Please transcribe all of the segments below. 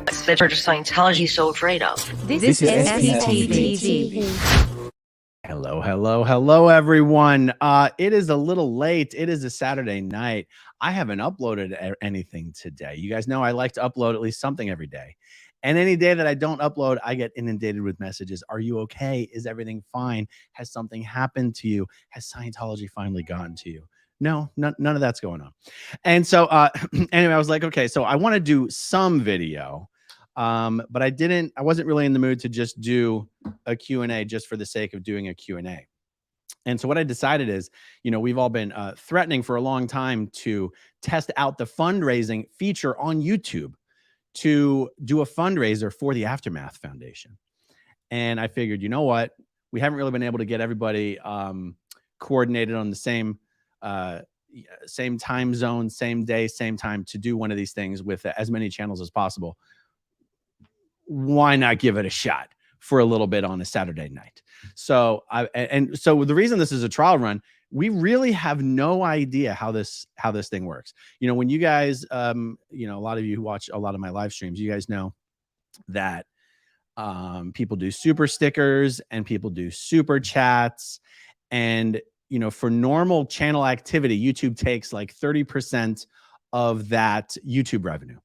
that Church of Scientology is so afraid of. This is SPTV. Hello, everyone. It is a little late. It is a Saturday night. I haven't uploaded anything today. You guys know I like to upload at least something every day. And any day that I don't upload, I get inundated with messages. Are you okay? Is everything fine? Has something happened to you? Has Scientology finally gotten to you? No, none of that's going on. And so anyway, I was like, okay, so I want to do some video. But I wasn't really in the mood to just do a Q&A just for the sake of doing a Q&A. And so what I decided is, we've all been threatening for a long time to test out the fundraising feature on YouTube to do a fundraiser for the Aftermath Foundation. And I figured, you know what? We haven't really been able to get everybody coordinated on the same time zone, same day, same time to do one of these things with as many channels as possible. Why not give it a shot for a little bit on a Saturday night? So so the reason this is a trial run, we really have no idea how this thing works. When you guys, a lot of you who watch a lot of my live streams, you guys know that people do super stickers and people do super chats. And, for normal channel activity, YouTube takes like 30% of that YouTube revenue.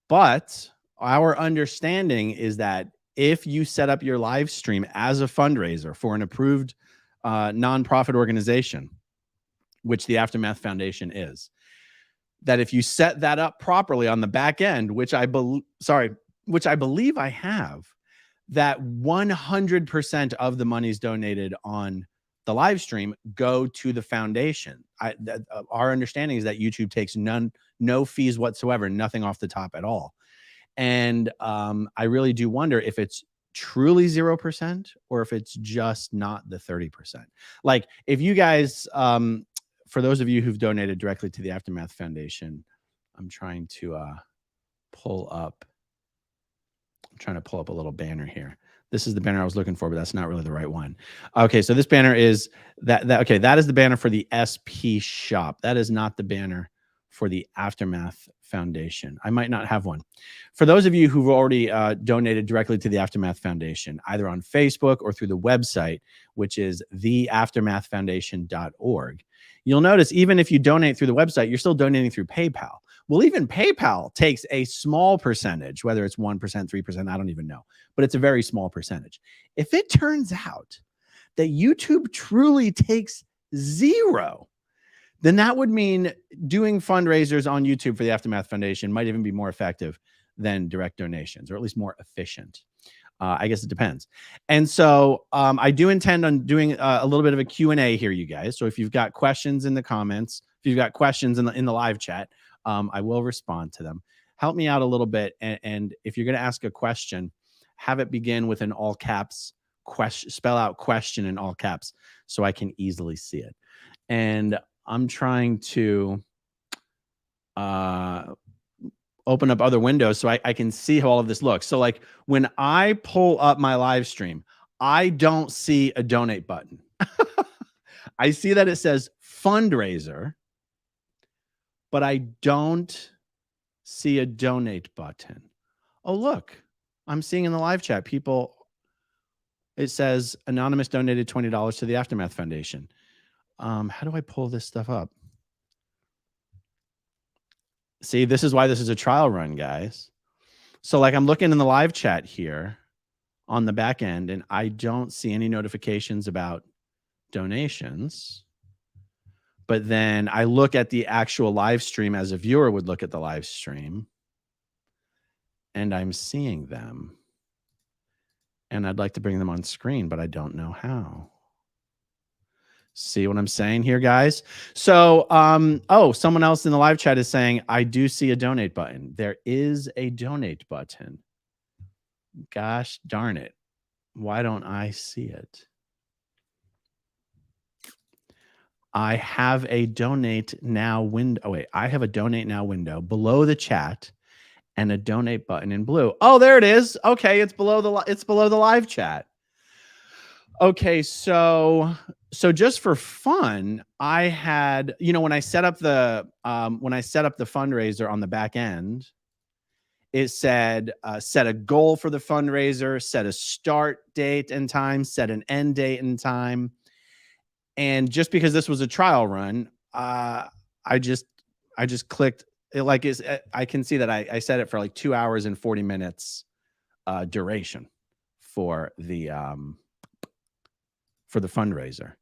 But our understanding is that if you set up your live stream as a fundraiser for an approved nonprofit organization, which the Aftermath Foundation is, that if you set that up properly on the back end, which I believe I have, that 100% of the monies donated on the live stream go to the foundation. Our understanding is that YouTube takes no fees whatsoever, nothing off the top at all. And I really do wonder if it's truly 0% or if it's just not the 30%. Like, if you guys, for those of you who've donated directly to the Aftermath Foundation, I'm trying to pull up a little banner here. This is the banner I was looking for, but that's not really the right one. Okay, so this banner is okay, that is the banner for the SP shop. That is not the banner for the Aftermath Foundation. I might not have one. For those of you who've already donated directly to the Aftermath Foundation, either on Facebook or through the website, which is theaftermathfoundation.org, you'll notice even if you donate through the website, you're still donating through PayPal. Well, even PayPal takes a small percentage, whether it's 1%, 3%, I don't even know, but it's a very small percentage. If it turns out that YouTube truly takes 0, then that would mean doing fundraisers on YouTube for the Aftermath Foundation might even be more effective than direct donations, or at least more efficient. I guess it depends. And so I do intend on doing a little bit of a Q&A here, you guys. So if you've got questions in the comments, if you've got questions in the live chat, I will respond to them. Help me out a little bit. And if you're going to ask a question, have it begin with an all caps question, spell out question in all caps so I can easily see it. And I'm trying to open up other windows so I can see how all of this looks. So like when I pull up my live stream, I don't see a donate button. I see that it says fundraiser, but I don't see a donate button. Oh, look, I'm seeing in the live chat, it says anonymous donated $20 to the Aftermath Foundation. How do I pull this stuff up? See, this is why this is a trial run, guys. So like I'm looking in the live chat here on the back end, and I don't see any notifications about donations. But then I look at the actual live stream as a viewer would look at the live stream, and I'm seeing them. And I'd like to bring them on screen, but I don't know how. See what I'm saying here, guys? So, someone else in the live chat is saying, I do see a donate button. There is a donate button. Gosh darn it. Why don't I see it? I have a donate now window. Oh, wait, I have a donate now window below the chat and a donate button in blue. Oh, there it is. Okay, it's below the live chat. Okay, so just for fun, I had, when I set up the fundraiser on the back end, it said, set a goal for the fundraiser, set a start date and time, set an end date and time. And just because this was a trial run, I just clicked it. Like I can see that I set it for like 2 hours and 40 minutes duration for the fundraiser.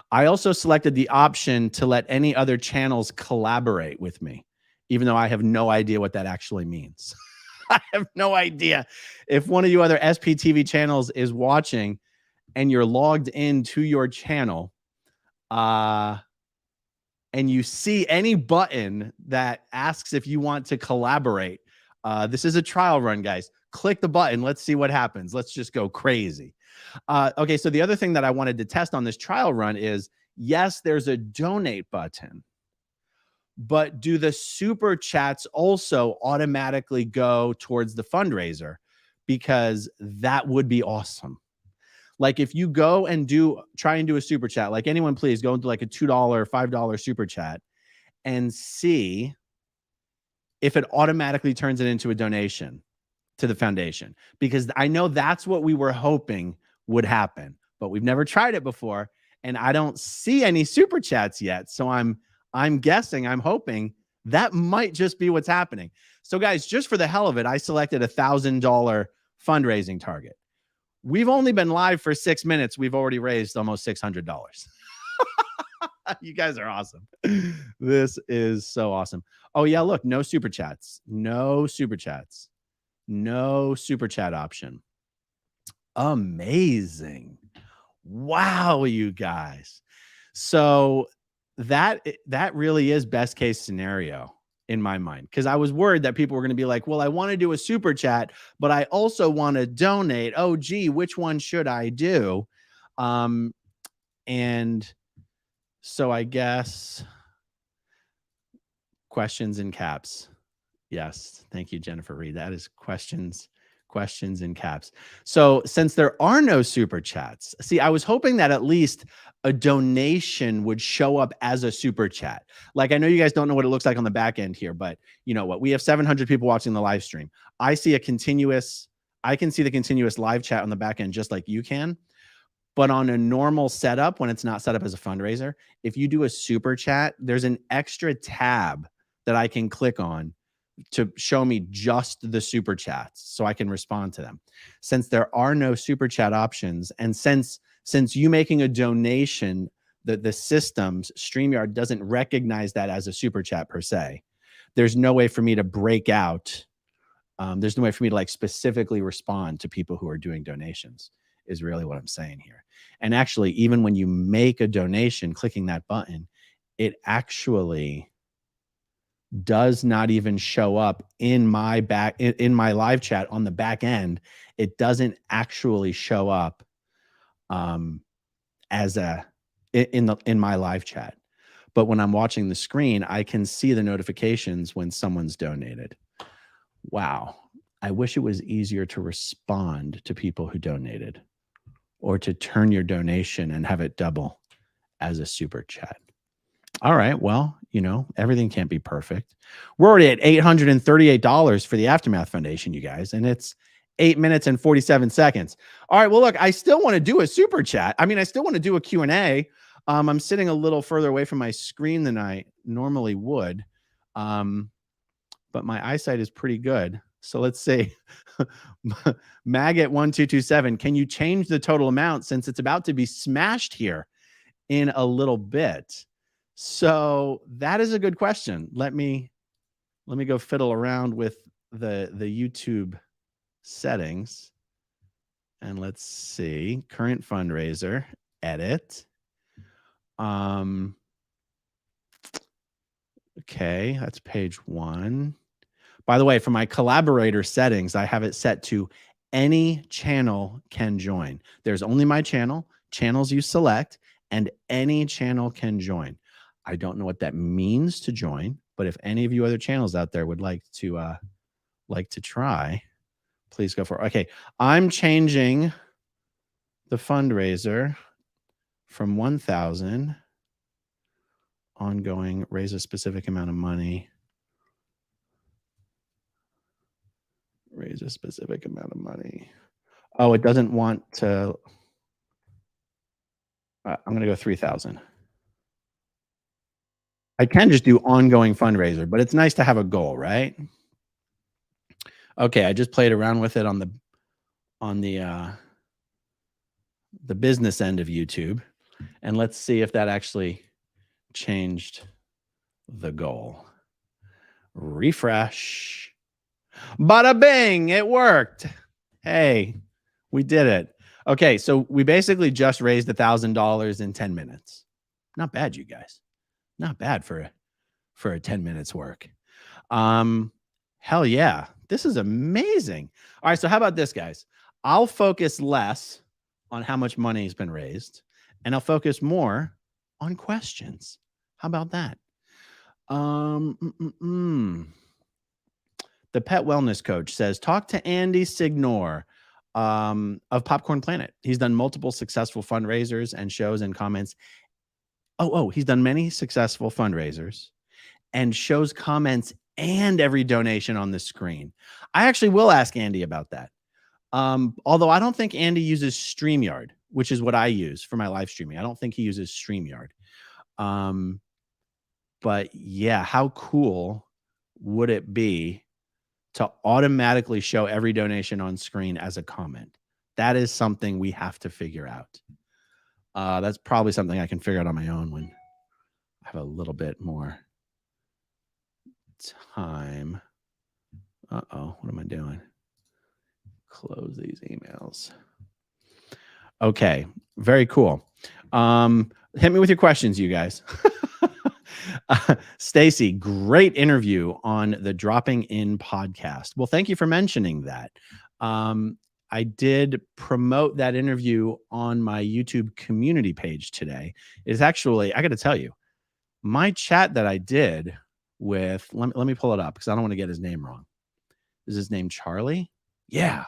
I also selected the option to let any other channels collaborate with me, even though I have no idea what that actually means. I have no idea. If one of you other SPTV channels is watching and you're logged into your channel, and you see any button that asks if you want to collaborate, this is a trial run, guys. Click the button. Let's see what happens. Let's just go crazy. Okay, so the other thing that I wanted to test on this trial run is, yes, there's a donate button, but do the super chats also automatically go towards the fundraiser? Because that would be awesome. Like if you go and try and do a super chat, like anyone, please go into like a $2, $5 super chat and see if it automatically turns it into a donation to the foundation, because I know that's what we were hoping would happen, but we've never tried it before. And I don't see any super chats yet. So I'm guessing, I'm hoping that might just be what's happening. So guys, just for the hell of it, I selected $1,000 fundraising target. We've only been live for 6 minutes. We've already raised almost $600. You guys are awesome. This is so awesome. Oh yeah, look, no super chats. No super chats. No super chat option. Amazing. Wow, you guys. So that really is best case scenario in my mind, because I was worried that people were going to be like, well, I want to do a super chat, but I also want to donate. Oh, gee, which one should I do? And so I guess questions in caps. Yes. Thank you, Jennifer Reed. That is questions in caps. So since there are no super chats, see, I was hoping that at least a donation would show up as a super chat. Like, I know you guys don't know what it looks like on the back end here, but you know what? We have 700 people watching the live stream. I can see the continuous live chat on the back end, just like you can. But on a normal setup, when it's not set up as a fundraiser, if you do a super chat, there's an extra tab that I can click on to show me just the super chats so I can respond to them. Since there are no super chat options, and since you making a donation, the systems, StreamYard doesn't recognize that as a super chat per se, there's no way for me to break out. There's no way for me to like specifically respond to people who are doing donations, is really what I'm saying here. And actually, even when you make a donation, clicking that button, it actually does not even show up in my live chat on the back end. It doesn't actually show up as in my live chat. But when I'm watching the screen, I can see the notifications when someone's donated. Wow. I wish it was easier to respond to people who donated, or to turn your donation and have it double as a super chat. All right. Well, you know, everything can't be perfect. We're already at $838 for the Aftermath Foundation, you guys, and it's 8 minutes and 47 seconds. All right. Well, look, I still want to do a super chat. I mean, I still want to do a Q&A. I'm sitting a little further away from my screen than I normally would, but my eyesight is pretty good. So let's see. Maggot1227, can you change the total amount since it's about to be smashed here in a little bit? So that is a good question. Let me go fiddle around with the YouTube settings, and let's see. Current fundraiser, edit. Okay, that's page 1. By the way, for my collaborator settings, I have it set to any channel can join. There's only my channel, channels you select, and any channel can join. I don't know what that means to join, but if any of you other channels out there would like to try, please go for it. Okay, I'm changing the fundraiser from 1,000 ongoing, raise a specific amount of money. raise a specific amount of money. Oh, it doesn't want to. I'm going to go 3,000. I can just do ongoing fundraiser, but it's nice to have a goal, right? Okay, I just played around with it on the business end of YouTube, and let's see if that actually changed the goal. Refresh. Bada bing, it worked. Hey, we did it. Okay, so we basically just raised $1,000 in 10 minutes. Not bad, you guys. Not bad for a 10 minutes work. Hell yeah. This is amazing. All right, so how about this, guys? I'll focus less on how much money has been raised, and I'll focus more on questions. How about that? The pet wellness coach says, talk to Andy Signor of Popcorn Planet. He's done multiple successful fundraisers and shows and comments. He's done many successful fundraisers and shows comments and every donation on the screen. I actually will ask Andy about that. Although I don't think Andy uses StreamYard, which is what I use for my live streaming. I don't think he uses StreamYard. But yeah, how cool would it be to automatically show every donation on screen as a comment? That is something we have to figure out. That's probably something I can figure out on my own when I have a little bit more time. What am I doing? Close these emails. Okay, very cool. Hit me with your questions, you guys. Stacy, great interview on the Dropping In podcast. Well, thank you for mentioning that. I did promote that interview on my YouTube community page today. It's actually, I got to tell you, my chat that I did with, let me pull it up because I don't want to get his name wrong. Is his name Charlie? Yeah.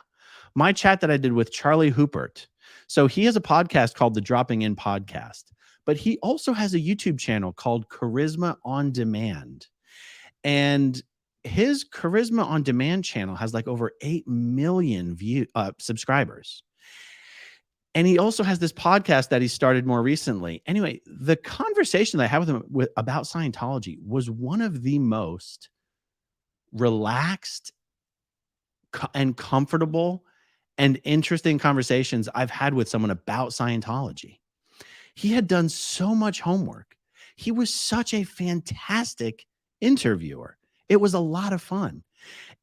My chat that I did with Charlie Hoopert. So he has a podcast called the Dropping In Podcast, but he also has a YouTube channel called Charisma on Demand. And his Charisma on Demand channel has like over 8 million subscribers. And he also has this podcast that he started more recently. Anyway, the conversation that I had with him about Scientology was one of the most relaxed and comfortable and interesting conversations I've had with someone about Scientology. He had done so much homework. He was such a fantastic interviewer. It was a lot of fun.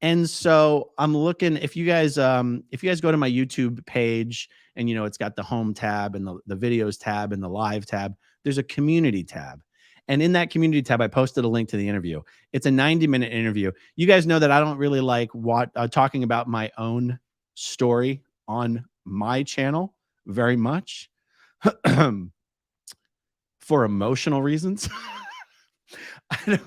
And so I'm looking, if you guys go to my YouTube page and, it's got the home tab and the videos tab and the live tab, there's a community tab. And in that community tab, I posted a link to the interview. It's a 90-minute interview. You guys know that I don't really like talking about my own story on my channel very much for emotional reasons. I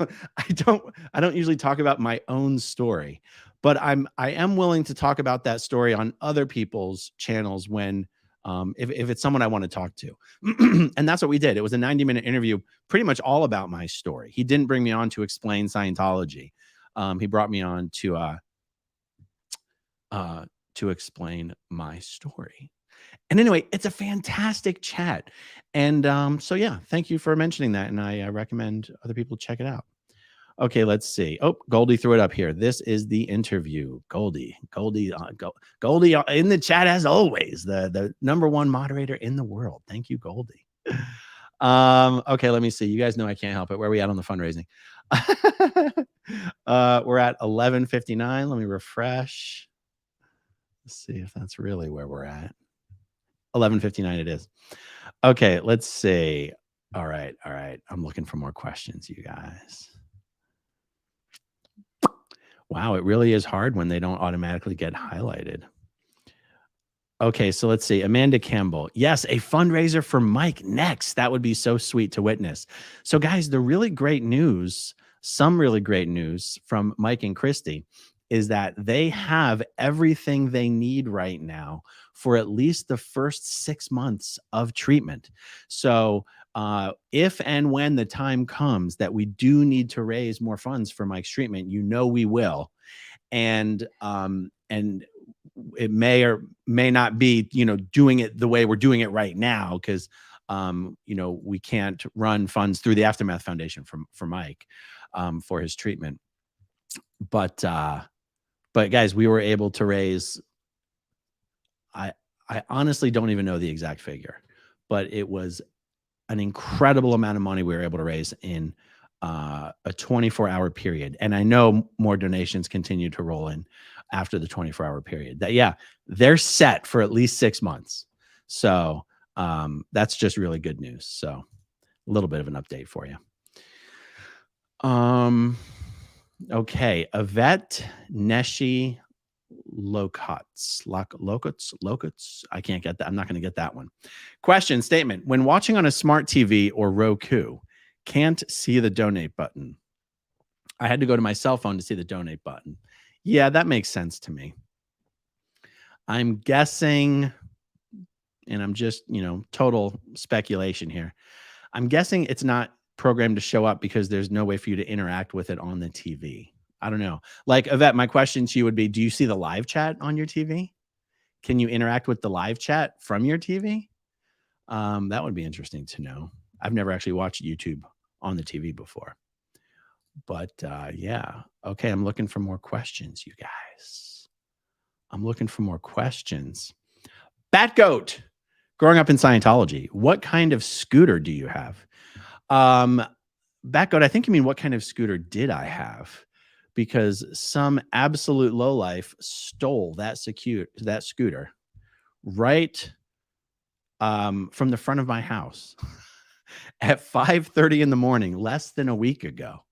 don't usually talk about my own story, but I am willing to talk about that story on other people's channels when if it's someone I want to talk to. And that's what we did. It was a 90-minute interview, pretty much all about my story. He didn't bring me on to explain Scientology. He brought me on to explain my story. And anyway, it's a fantastic chat. And so, yeah, thank you for mentioning that. And I recommend other people check it out. Okay, let's see. Oh, Goldie threw it up here. This is the interview. Goldie in the chat as always, the number one moderator in the world. Thank you, Goldie. Okay, let me see. You guys know I can't help it. Where are we at on the fundraising? We're at 11:59. Let me refresh. Let's see if that's really where we're at. 11:59 it is. Okay, let's see. All right. I'm looking for more questions, you guys. Wow, it really is hard when they don't automatically get highlighted. Okay, so let's see. Amanda Campbell. Yes, a fundraiser for Mike next. That would be so sweet to witness. So guys, some really great news from Mike and Christy is that they have everything they need right now for at least the first 6 months of treatment. So if and when the time comes that we do need to raise more funds for Mike's treatment, we will. And and it may or may not be, doing it the way we're doing it right now, because we can't run funds through the Aftermath Foundation for Mike for his treatment. But guys, we were able to raise, I honestly don't even know the exact figure, but it was an incredible amount of money we were able to raise in a 24-hour period. And I know more donations continue to roll in after the 24-hour period. They're set for at least 6 months. So that's just really good news. So a little bit of an update for you. Okay. Yvette Neshi Locuts. I can't get that. I'm not going to get that one. Question statement. When watching on a smart TV or Roku, can't see the donate button. I had to go to my cell phone to see the donate button. Yeah, that makes sense to me. I'm guessing, and I'm just, total speculation here. I'm guessing it's not programmed to show up because there's no way for you to interact with it on the TV. I don't know. Like, Yvette, my question to you would be, do you see the live chat on your TV? Can you interact with the live chat from your TV? That would be interesting to know. I've never actually watched YouTube on the TV before. But yeah. Okay, I'm looking for more questions, you guys. I'm looking for more questions. Bat Goat, growing up in Scientology, what kind of scooter do you have? Bat Goat, I think you mean what kind of scooter did I have? Because some absolute lowlife stole that scooter right from the front of my house at 5:30 in the morning, less than a week ago.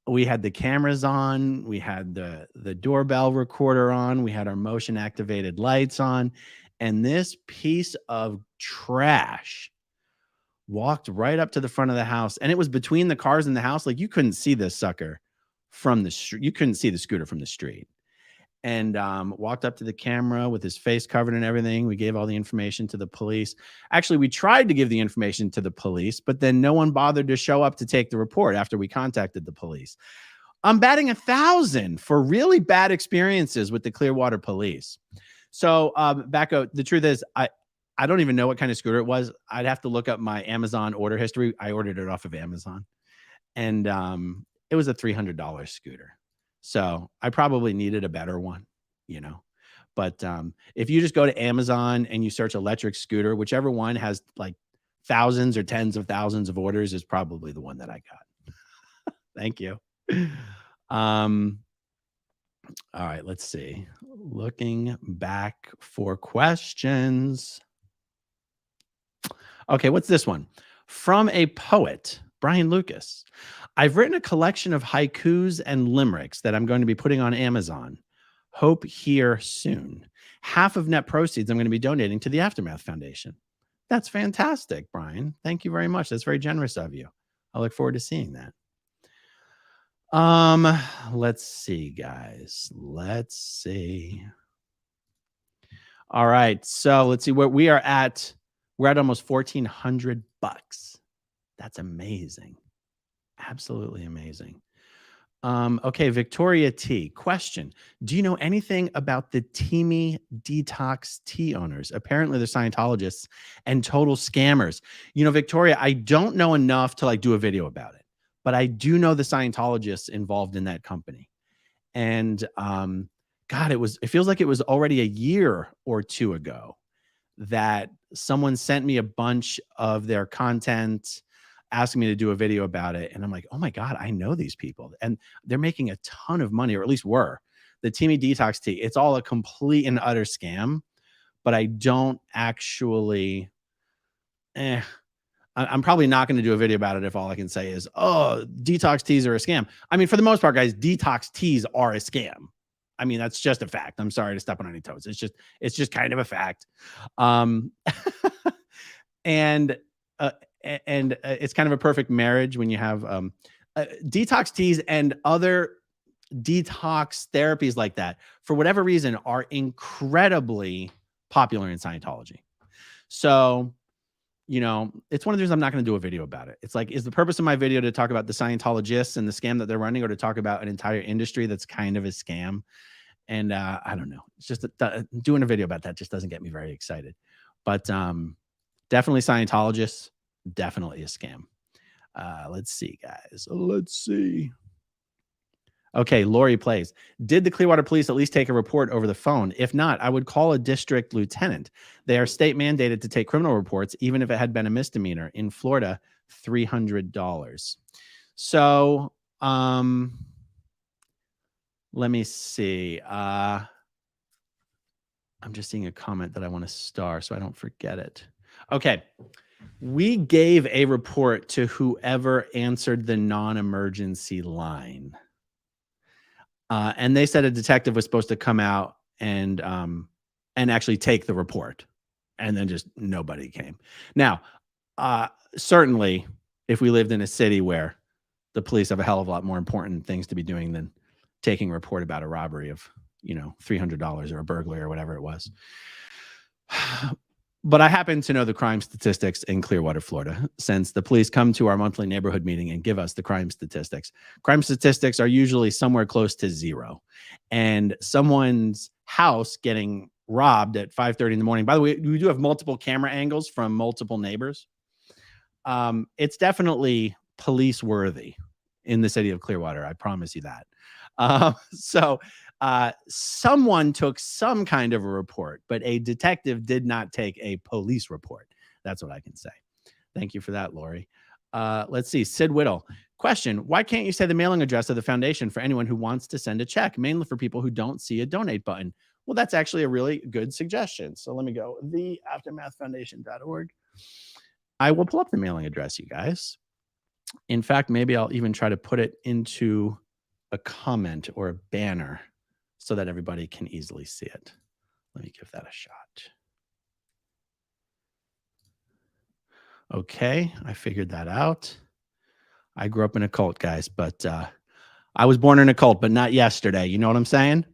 We had the cameras on, we had the doorbell recorder on, we had our motion activated lights on, and this piece of trash walked right up to the front of the house, and it was between the cars in the house. Like, you couldn't see this sucker from the street. You couldn't see the scooter from the street. And walked up to the camera with his face covered and everything. We gave all the information to the police. Actually, we tried to give the information to the police, but then no one bothered to show up to take the report after we contacted the police. I'm batting 1,000 for really bad experiences with the Clearwater police. So, Backo, the truth is, I don't even know what kind of scooter it was. I'd have to look up my Amazon order history. I ordered it off of Amazon, and it was a $300 scooter. So I probably needed a better one, But if you just go to Amazon and you search electric scooter, whichever one has like thousands or tens of thousands of orders is probably the one that I got. Thank you. All right, let's see. Looking back for questions. Okay, what's this one? From a poet, Brian Lucas. I've written a collection of haikus and limericks that I'm going to be putting on Amazon. Hope here soon. Half of net proceeds I'm going to be donating to the Aftermath Foundation. That's fantastic, Brian. Thank you very much. That's very generous of you. I look forward to seeing that. Let's see, guys. Let's see. All right. So let's see where we are at. We're at almost $1,400. That's amazing. Absolutely amazing. Okay, Victoria T. Question. Do you know anything about the Teamy Detox tea owners? Apparently they're Scientologists and total scammers. Victoria, I don't know enough to do a video about it, but I do know the Scientologists involved in that company. And God, it feels like it was already a year or two ago that someone sent me a bunch of their content asking me to do a video about it. And I'm like, oh my God, I know these people. And they're making a ton of money, or at least were. The Teamy Detox tea, it's all a complete and utter scam. But I don't actually, I'm probably not going to do a video about it if all I can say is, oh, detox teas are a scam. I mean, for the most part, guys, detox teas are a scam. I mean, that's just a fact. I'm sorry to step on any toes. It's just kind of a fact. And it's kind of a perfect marriage when you have detox teas and other detox therapies like that, for whatever reason, are incredibly popular in Scientology. So, it's one of the reasons I'm not going to do a video about it. It's like, is the purpose of my video to talk about the Scientologists and the scam that they're running, or to talk about an entire industry that's kind of a scam? And I don't know. It's just doing a video about that just doesn't get me very excited. But definitely Scientologists, definitely a scam. Let's see, guys. Let's see. Okay, Lori plays. Did the Clearwater Police at least take a report over the phone? If not, I would call a district lieutenant. They are state mandated to take criminal reports, even if it had been a misdemeanor. In Florida, $300. So, let me see. I'm just seeing a comment that I want to star so I don't forget it. Okay. We gave a report to whoever answered the non-emergency line. And they said a detective was supposed to come out and actually take the report. And then just nobody came. Now, certainly, if we lived in a city where the police have a hell of a lot more important things to be doing than taking a report about a robbery of, $300 or a burglary or whatever it was. But I happen to know the crime statistics in Clearwater, Florida, since the police come to our monthly neighborhood meeting and give us the crime statistics. Crime statistics are usually somewhere close to zero. And someone's house getting robbed at 5:30 in the morning. By the way, we do have multiple camera angles from multiple neighbors. It's definitely police worthy in the city of Clearwater. I promise you that. So someone took some kind of a report, but a detective did not take a police report. That's what I can say. Thank you for that, Lori. Let's see. Sid Whittle. Question. Why can't you say the mailing address of the foundation for anyone who wants to send a check, mainly for people who don't see a donate button? Well, that's actually a really good suggestion. So let me go. theaftermathfoundation.org. I will pull up the mailing address, you guys. In fact, maybe I'll even try to put it into a comment or a banner so that everybody can easily see it. Let me give that a shot. Okay, I figured that out. I grew up in a cult, guys, but I was born in a cult, but not yesterday. You know what I'm saying?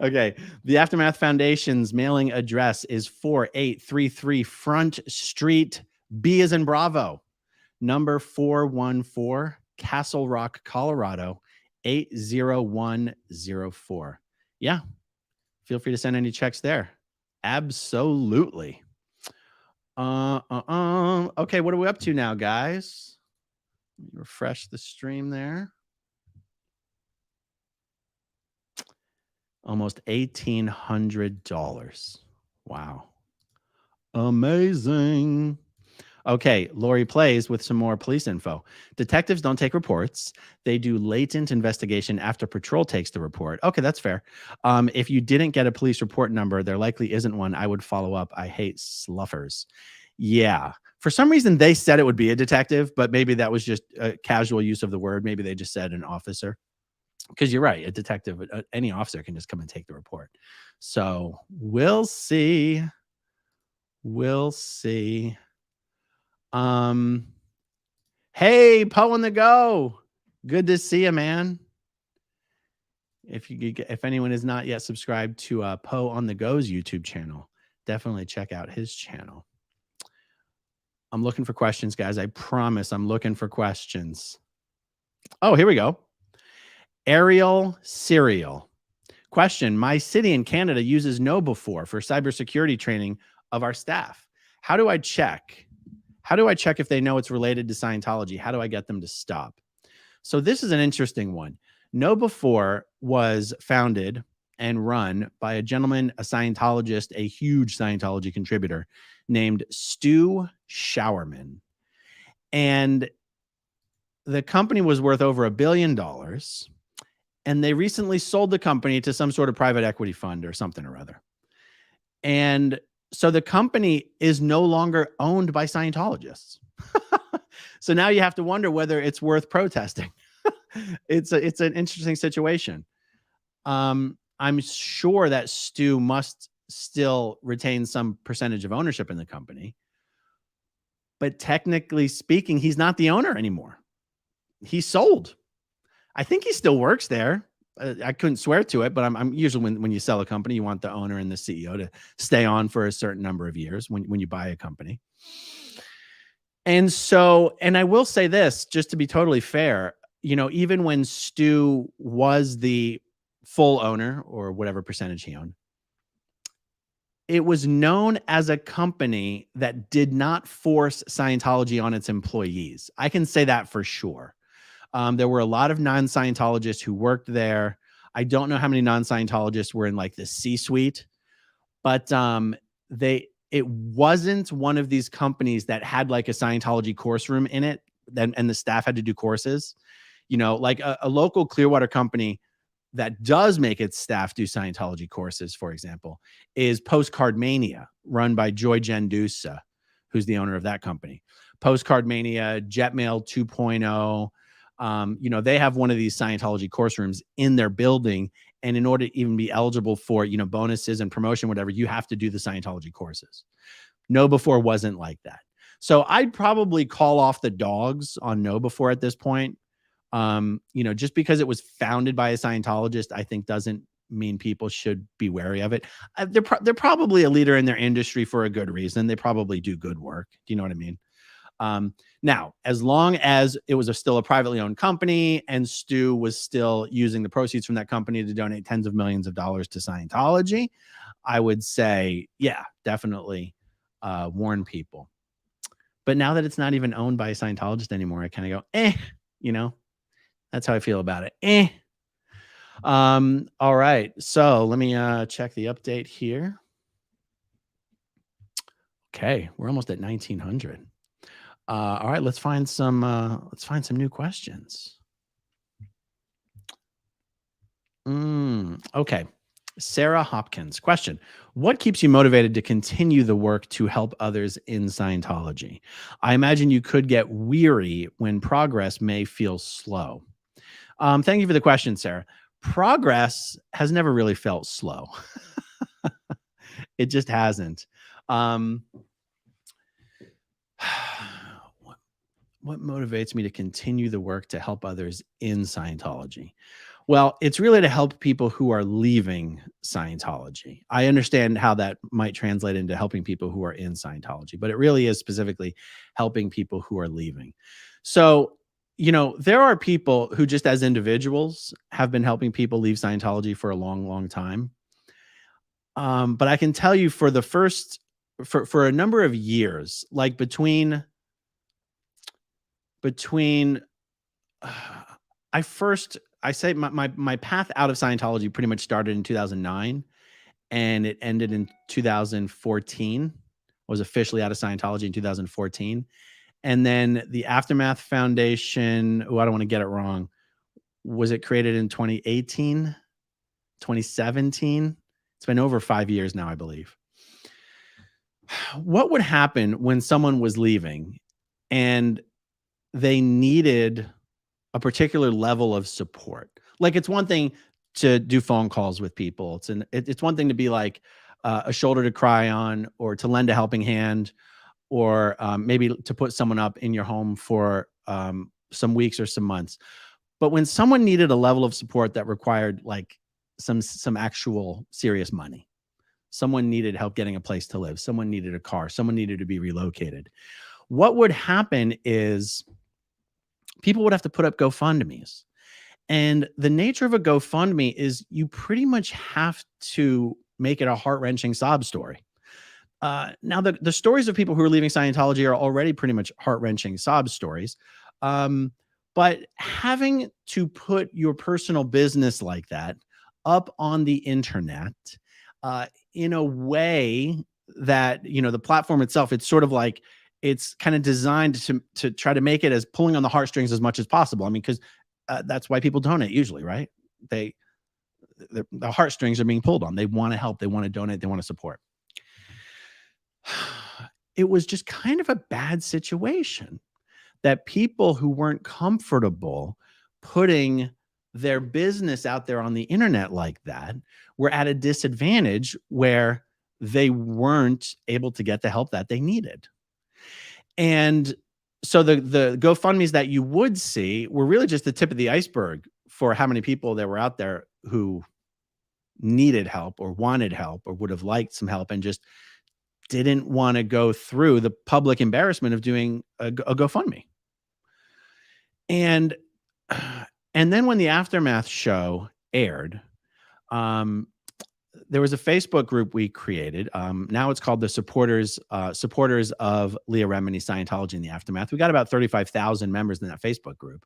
Okay, the Aftermath Foundation's mailing address is 4833 Front Street, B as in Bravo, number 414, Castle Rock, Colorado, 80104. Yeah, feel free to send any checks there. Absolutely. Okay, what are we up to now, guys? Let me refresh the stream there. Almost $1,800. Wow. Amazing. Okay, Lori plays with some more police info. Detectives don't take reports. They do latent investigation after patrol takes the report. Okay, that's fair. If you didn't get a police report number, there likely isn't one. I would follow up. I hate sluffers. Yeah. For some reason, they said it would be a detective, but maybe that was just a casual use of the word. Maybe they just said an officer. Because you're right, a detective, any officer can just come and take the report. So we'll see. We'll see. Hey, Poe on the Go. Good to see you, man. If anyone is not yet subscribed to Poe on the Go's YouTube channel, definitely check out his channel. I'm looking for questions, guys. I promise I'm looking for questions. Oh, here we go. Ariel Serial. Question. My city in Canada uses KnowBe4 for cybersecurity training of our staff. How do I check? How do I check if they know it's related to Scientology? How do I get them to stop? So this is an interesting one. KnowBe4 was founded and run by a gentleman, a Scientologist, a huge Scientology contributor named Stu Showerman. And the company was worth over $1 billion. And they recently sold the company to some sort of private equity fund or something or other. And so the company is no longer owned by Scientologists. So now you have to wonder whether it's worth protesting. It's an interesting situation. I'm sure that Stu must still retain some percentage of ownership in the company. But technically speaking, he's not the owner anymore. He sold. I think he still works there. I couldn't swear to it, but I'm usually when you sell a company, you want the owner and the CEO to stay on for a certain number of years when you buy a company. And so, and I will say this, just to be totally fair, even when Stu was the full owner or whatever percentage he owned, it was known as a company that did not force Scientology on its employees. I can say that for sure. There were a lot of non-Scientologists who worked there. I don't know how many non-Scientologists were in like the C-suite, but it wasn't one of these companies that had like a Scientology course room in it, and the staff had to do courses. Like a local Clearwater company that does make its staff do Scientology courses, for example, is Postcard Mania, run by Joy Gendusa, who's the owner of that company. Postcard Mania, Jetmail 2.0. They have one of these Scientology course rooms in their building. And in order to even be eligible for, bonuses and promotion, whatever, you have to do the Scientology courses. KnowBe4 wasn't like that. So I'd probably call off the dogs on KnowBe4 at this point. Just because it was founded by a Scientologist, I think doesn't mean people should be wary of it. They're probably a leader in their industry for a good reason. They probably do good work. Do you know what I mean? Now, as long as it was still a privately owned company and Stu was still using the proceeds from that company to donate tens of millions of dollars to Scientology, I would say, yeah, definitely warn people. But now that it's not even owned by a Scientologist anymore, I kind of go, that's how I feel about it. All right. So let me check the update here. Okay, we're almost at 1900. All right, let's find some new questions. Okay. Sarah Hopkins, question: what keeps you motivated to continue the work to help others in Scientology? I imagine you could get weary when progress may feel slow. Thank you for the question, Sarah. Progress has never really felt slow. It just hasn't. What motivates me to continue the work to help others in Scientology? Well, it's really to help people who are leaving Scientology. I understand how that might translate into helping people who are in Scientology, but it really is specifically helping people who are leaving. So, there are people who just as individuals have been helping people leave Scientology for a long, long time. But I can tell you for a number of years, like between I say my path out of Scientology pretty much started in 2009 and it ended in 2014. I was officially out of Scientology in 2014. And then the Aftermath Foundation, I don't want to get it wrong. Was it created in 2018, 2017? It's been over 5 years now, I believe. What would happen when someone was leaving and they needed a particular level of support? Like, it's one thing to do phone calls with people. It's one thing to be like a shoulder to cry on, or to lend a helping hand, or maybe to put someone up in your home for some weeks or some months. But when someone needed a level of support that required like some actual serious money, someone needed help getting a place to live, someone needed a car, someone needed to be relocated, what would happen is people would have to put up GoFundMes. And the nature of a GoFundMe is you pretty much have to make it a heart-wrenching sob story. Now, the stories of people who are leaving Scientology are already pretty much heart-wrenching sob stories. But having to put your personal business like that up on the internet in a way that, the platform itself, it's sort of like, it's kind of designed to try to make it as pulling on the heartstrings as much as possible. I mean, because that's why people donate usually, right? The heartstrings are being pulled on. They want to help. They want to donate. They want to support. It was just kind of a bad situation that people who weren't comfortable putting their business out there on the internet like that were at a disadvantage where they weren't able to get the help that they needed. And so the GoFundMes that you would see were really just the tip of the iceberg for how many people there were out there who needed help or wanted help or would have liked some help and just didn't want to go through the public embarrassment of doing a GoFundMe. And then when the Aftermath show aired, there was a Facebook group we created. Now it's called the supporters of Leah Remini Scientology in the Aftermath. We got about 35,000 members in that Facebook group.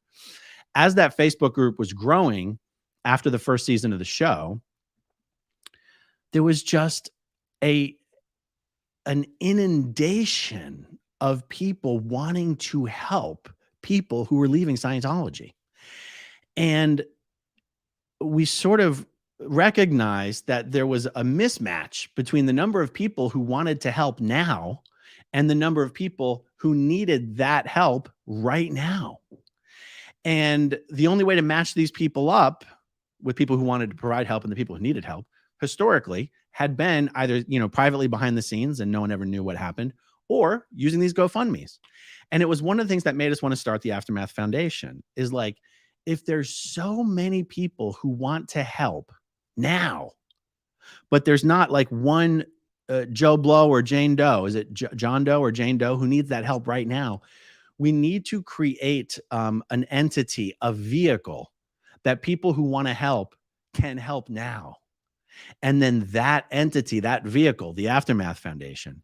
As that Facebook group was growing after the first season of the show, there was just an inundation of people wanting to help people who were leaving Scientology. And we sort of recognized that there was a mismatch between the number of people who wanted to help now and the number of people who needed that help right now. And the only way to match these people up with people who wanted to provide help and the people who needed help historically had been either, privately behind the scenes and no one ever knew what happened, or using these GoFundMes. And it was one of the things that made us want to start the Aftermath Foundation, is like, if there's so many people who want to help now, but there's not like one Joe Blow or Jane Doe, is it John Doe or Jane Doe who needs that help right now? We need to create an entity, a vehicle that people who want to help can help now. And then that entity, that vehicle, the Aftermath Foundation,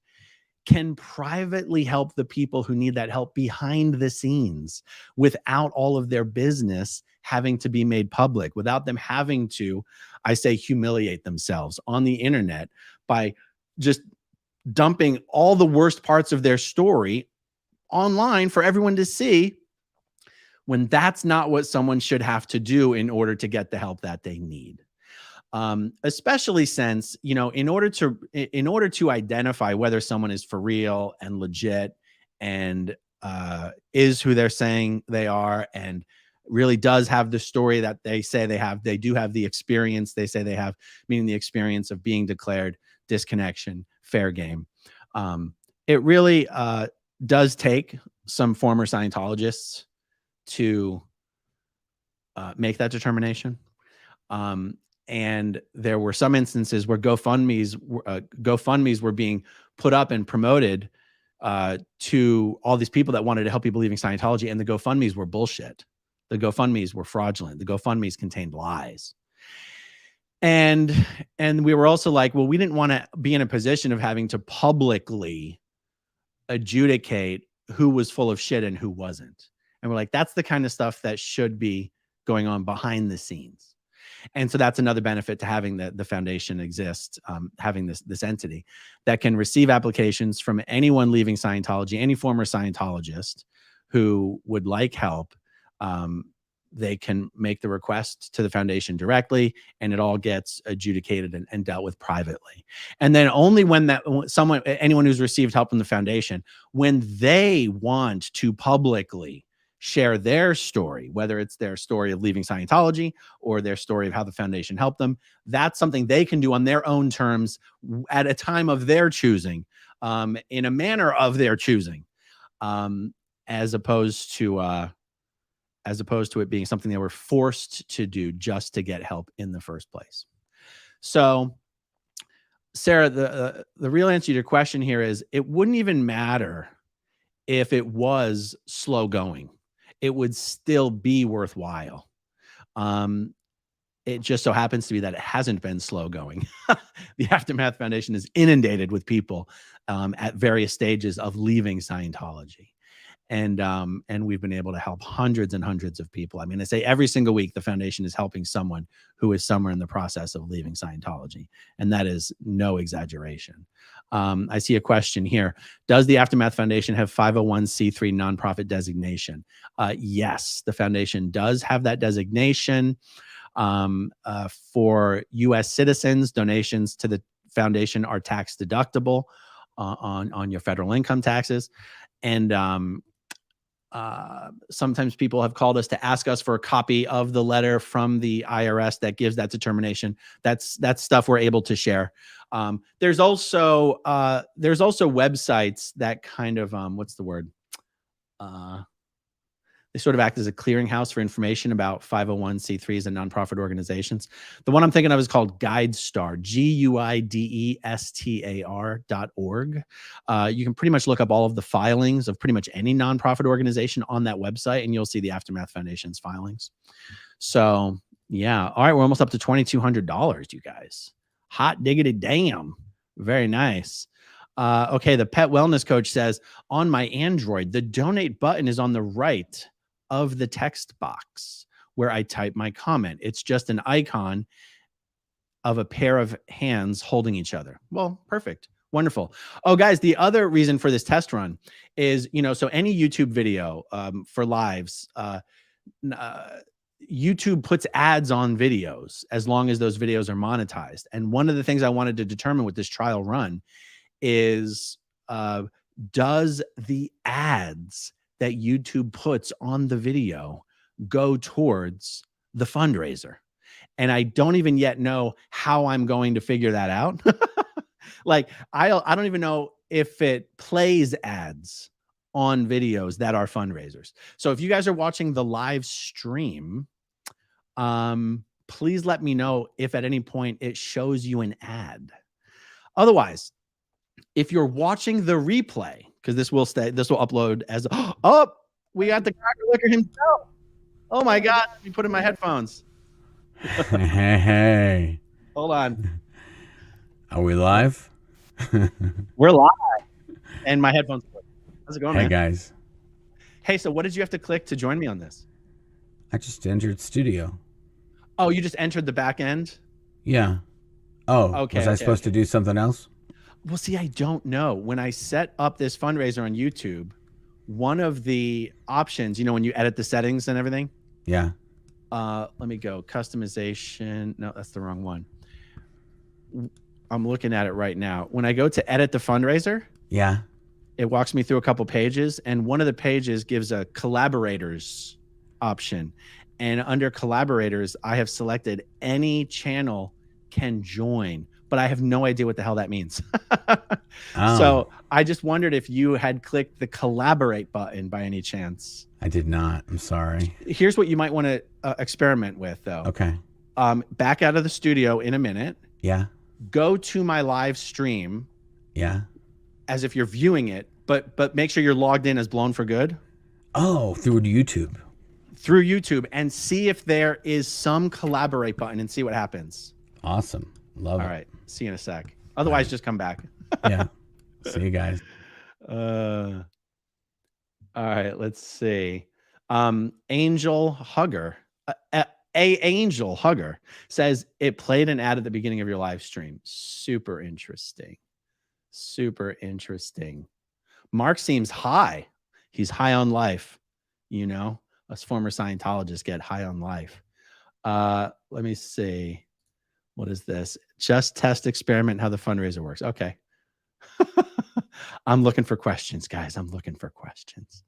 can privately help the people who need that help behind the scenes without all of their business having to be made public, without them having to, I say, humiliate themselves on the internet by just dumping all the worst parts of their story online for everyone to see, when that's not what someone should have to do in order to get the help that they need. Especially since, in order to identify whether someone is for real and legit and is who they're saying they are and really does have the story that they say they have, they do have the experience they say they have, meaning the experience of being declared disconnection, fair game. It really does take some former Scientologists to make that determination. And there were some instances where GoFundMes were being put up and promoted to all these people that wanted to help people leaving Scientology, and the GoFundMes were bullshit. The GoFundMes were fraudulent. The GoFundMes contained lies. And we were also like, well, we didn't want to be in a position of having to publicly adjudicate who was full of shit and who wasn't. And we're like, that's the kind of stuff that should be going on behind the scenes. And so that's another benefit to having the foundation exist, having this entity that can receive applications from anyone leaving Scientology, any former Scientologist who would like help. They can make the request to the foundation directly, and it all gets adjudicated and dealt with privately. And then only when anyone who's received help from the foundation, when they want to publicly share their story, whether it's their story of leaving Scientology or their story of how the foundation helped them, that's something they can do on their own terms at a time of their choosing, in a manner of their choosing, as opposed to it being something they were forced to do just to get help in the first place. So, Sarah, the real answer to your question here is, it wouldn't even matter if it was slow going. It would still be worthwhile. It just so happens to be that it hasn't been slow going. The Aftermath Foundation is inundated with people at various stages of leaving Scientology. And we've been able to help hundreds and hundreds of people. I mean, I say every single week, the foundation is helping someone who is somewhere in the process of leaving Scientology. And that is no exaggeration. I see a question here. Does the Aftermath Foundation have 501c3 nonprofit designation? Yes, the foundation does have that designation. For U.S. citizens, donations to the foundation are tax deductible on your federal income taxes. And sometimes people have called us to ask us for a copy of the letter from the IRS that gives that determination. That's stuff we're able to share. There's also websites that kind of, what's the word? They sort of act as a clearinghouse for information about 501c3s and nonprofit organizations. The one I'm thinking of is called GuideStar, GuideStar.org. You can pretty much look up all of the filings of pretty much any nonprofit organization on that website, and you'll see the Aftermath Foundation's filings. So Yeah. All right. We're almost up to $2,200, you guys. Hot diggity damn. Very nice. Okay. The pet wellness coach says on my Android, the donate button is on the right of the text box where I type my comment. It's just an icon of a pair of hands holding each other. Well, perfect. Wonderful. Oh, guys, the other reason for this test run is, so any YouTube video for lives, YouTube puts ads on videos as long as those videos are monetized. And one of the things I wanted to determine with this trial run is, does the ads that YouTube puts on the video go towards the fundraiser? And I don't even yet know how I'm going to figure that out. Like, I don't even know if it plays ads on videos that are fundraisers. So if you guys are watching the live stream, please let me know if at any point it shows you an ad. Otherwise, if you're watching the replay, because this will upload as, we got the Cracker Licker himself. Oh my God, let me put in my headphones. Hey. Hold on. Are we live? We're live. And my headphones. How's it going, man? Hey, guys. Hey, so what did you have to click to join me on this? I just entered studio. Oh, you just entered the back end? Yeah. Oh, okay. Was I supposed to do something else? Well, see, I don't know. When I set up this fundraiser on YouTube, one of the options, when you edit the settings and everything. Yeah. Let me go. Customization. No, that's the wrong one. I'm looking at it right now. When I go to edit the fundraiser, yeah, it walks me through a couple pages, and one of the pages gives a collaborators option. And under collaborators, I have selected any channel can join, but I have no idea what the hell that means. So I just wondered if you had clicked the collaborate button by any chance. I did not. I'm sorry. Here's what you might want to experiment with, though. Okay. Back out of the studio in a minute. Yeah. Go to my live stream. Yeah. As if you're viewing it, but make sure you're logged in as Blown for Good. Oh, through YouTube. Through YouTube, and see if there is some collaborate button and see what happens. Awesome. Love it. All right. See you in a sec. Otherwise, just come back. Yeah. See you guys. All right. Let's see. Angel Hugger. Angel Hugger says it played an ad at the beginning of your live stream. Super interesting. Super interesting. Mark seems high. He's high on life. Us former Scientologists get high on life. Let me see. What is this? Just test experiment how the fundraiser works. Okay. I'm looking for questions, guys. I'm looking for questions.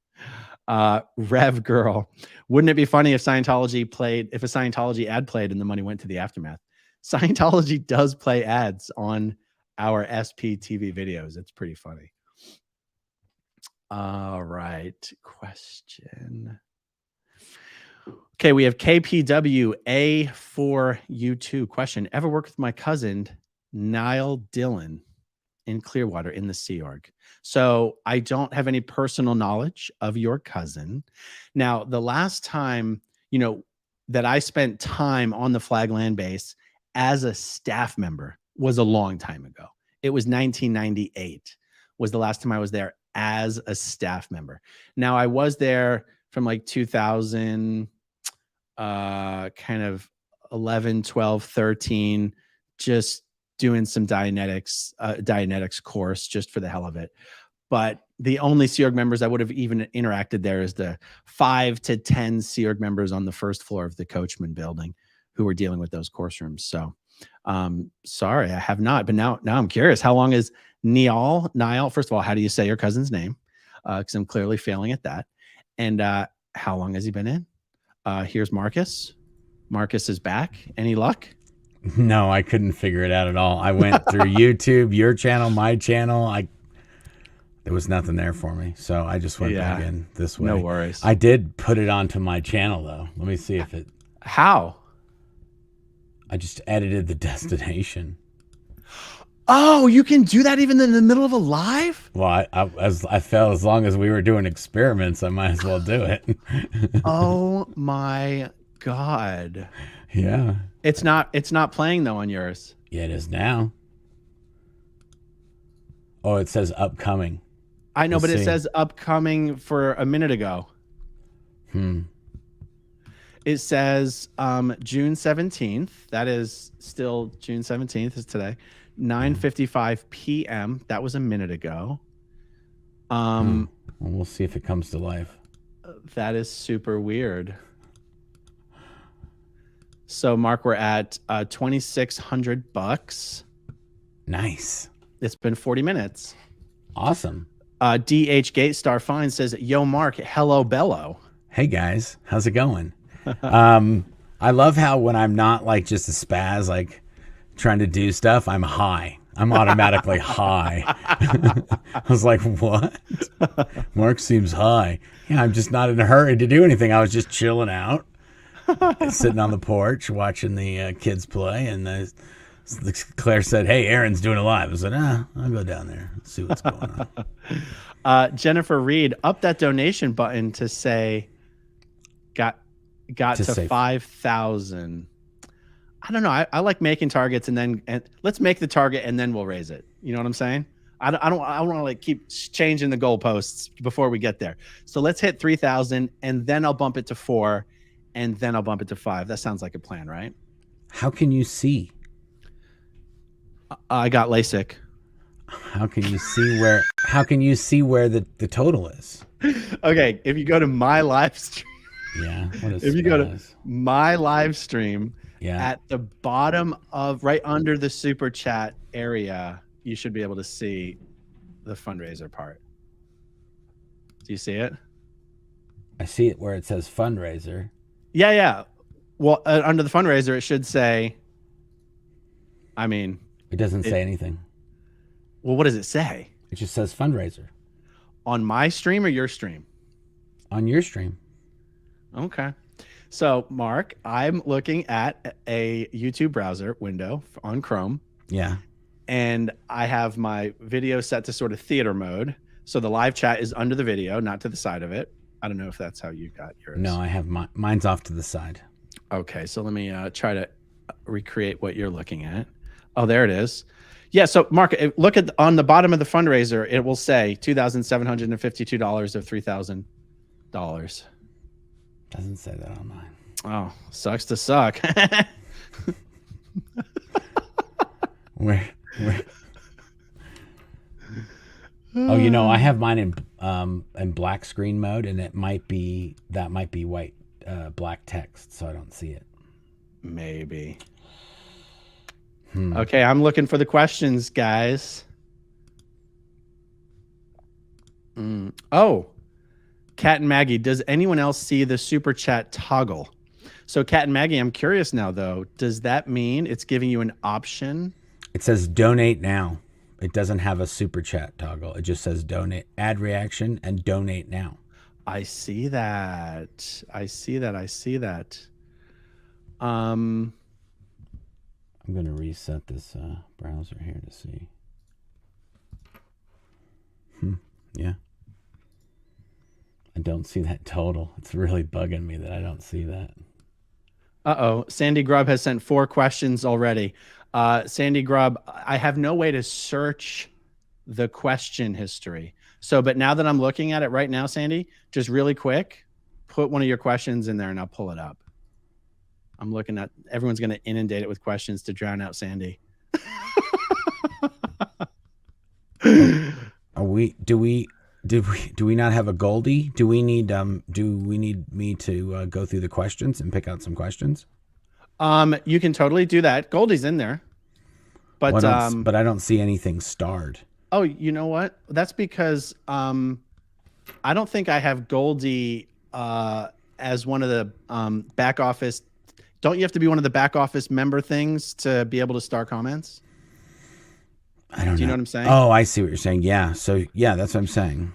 Rev Girl, wouldn't it be funny if a Scientology ad played and the money went to the aftermath? Scientology does play ads on our SPTV videos. It's pretty funny. All right. Question. Okay, we have KPWA4U2 question. Ever work with my cousin, Niall Dillon, in Clearwater in the Sea Org? So I don't have any personal knowledge of your cousin. Now, the last time, that I spent time on the Flag Land Base as a staff member was a long time ago. It was 1998 was the last time I was there as a staff member. Now, I was there from like 2000, kind of 11, 12, 13, just doing some Dianetics course just for the hell of it. But the only Sea Org members I would have even interacted there is the 5 to 10 Sea Org members on the first floor of the Coachman building who were dealing with those course rooms. So sorry, I have not. But now I'm curious. How long is Niall? First of all, how do you say your cousin's name? Because I'm clearly failing at that. And how long has he been in? Here's Marcus. Marcus is back. Any luck? No, I couldn't figure it out at all. I went through YouTube, your channel, my channel. There was nothing there for me. So I just went back in this way. No worries. I did put it onto my channel, though. Let me see if it... How? I just edited the destination. Oh, you can do that even in the middle of a live? Well, I felt as long as we were doing experiments, I might as well do it. Oh my God. Yeah. It's not playing though on yours. Yeah, it is now. Oh, it says upcoming. I know, Let's but it see. says upcoming for a minute ago. It says June 17th. That is still June 17th is today. 9:55 p.m. That was a minute ago. Well, we'll see if it comes to life. That is super weird. So, Mark, we're at $2,600. Nice. It's been 40 minutes. Awesome. DH Gatestar Fine says, "Yo, Mark, hello, Bello." Hey guys, how's it going? I love how when I'm not like just a spaz, like trying to do stuff, I'm high. I'm automatically high. I was like, what? Mark seems high. Yeah, I'm just not in a hurry to do anything. I was just chilling out, sitting on the porch, watching the kids play. And Claire said, "Hey, Aaron's doing it live." I said, I'll go down there and see what's going on. Jennifer Reed, up that donation button to say, got to 5,000. I don't know. I like making targets and let's make the target and then we'll raise it. You know what I'm saying? I don't want to like keep changing the goalposts before we get there. So let's hit 3,000 and then I'll bump it to 4 and then I'll bump it to 5. That sounds like a plan, right? How can you see? I got LASIK. How can you see where? How can you see where the total is? Okay, if you go to my live stream. Yeah. If you go to my live stream, yeah, at the bottom of right under the super chat area, you should be able to see the fundraiser part. Do you see it? I see it where it says fundraiser. Yeah. Well, under the fundraiser, it should say. I mean, it doesn't say anything. Well, what does it say? It just says fundraiser. On my stream or your stream? On your stream. Okay. So, Mark, I'm looking at a YouTube browser window on Chrome. Yeah. And I have my video set to sort of theater mode. So the live chat is under the video, not to the side of it. I don't know if that's how you got yours. No, I have mine's off to the side. Okay. So let me try to recreate what you're looking at. Oh, there it is. Yeah. So, Mark, look at on the bottom of the fundraiser. It will say $2,752 of $3,000. Doesn't say that on mine. Oh, sucks to suck. Where? Oh, I have mine in black screen mode, and that might be white, black text, so I don't see it. Maybe. Okay, I'm looking for the questions, guys. Oh. Cat and Maggie, does anyone else see the super chat toggle? So Cat and Maggie, I'm curious now though, does that mean it's giving you an option? It says donate now. It doesn't have a super chat toggle. It just says donate, add reaction, and donate now. I see that. I'm going to reset this browser here to see. Yeah. I don't see that total. It's really bugging me that I don't see that. Uh-oh. Sandy Grubb has sent 4 questions already. Sandy Grubb, I have no way to search the question history. So, but now that I'm looking at it right now, Sandy, just really quick, put one of your questions in there and I'll pull it up. I'm looking at, everyone's going to inundate it with questions to drown out Sandy. Do we not have a Goldie? Do we need me to go through the questions and pick out some questions? You can totally do that. Goldie's in there. But but I don't see anything starred. Oh, you know what? That's because I don't think I have Goldie as one of the back office. Don't you have to be one of the back office member things to be able to star comments? I don't know. Do you know what I'm saying? Oh, I see what you're saying. Yeah. So yeah, that's what I'm saying.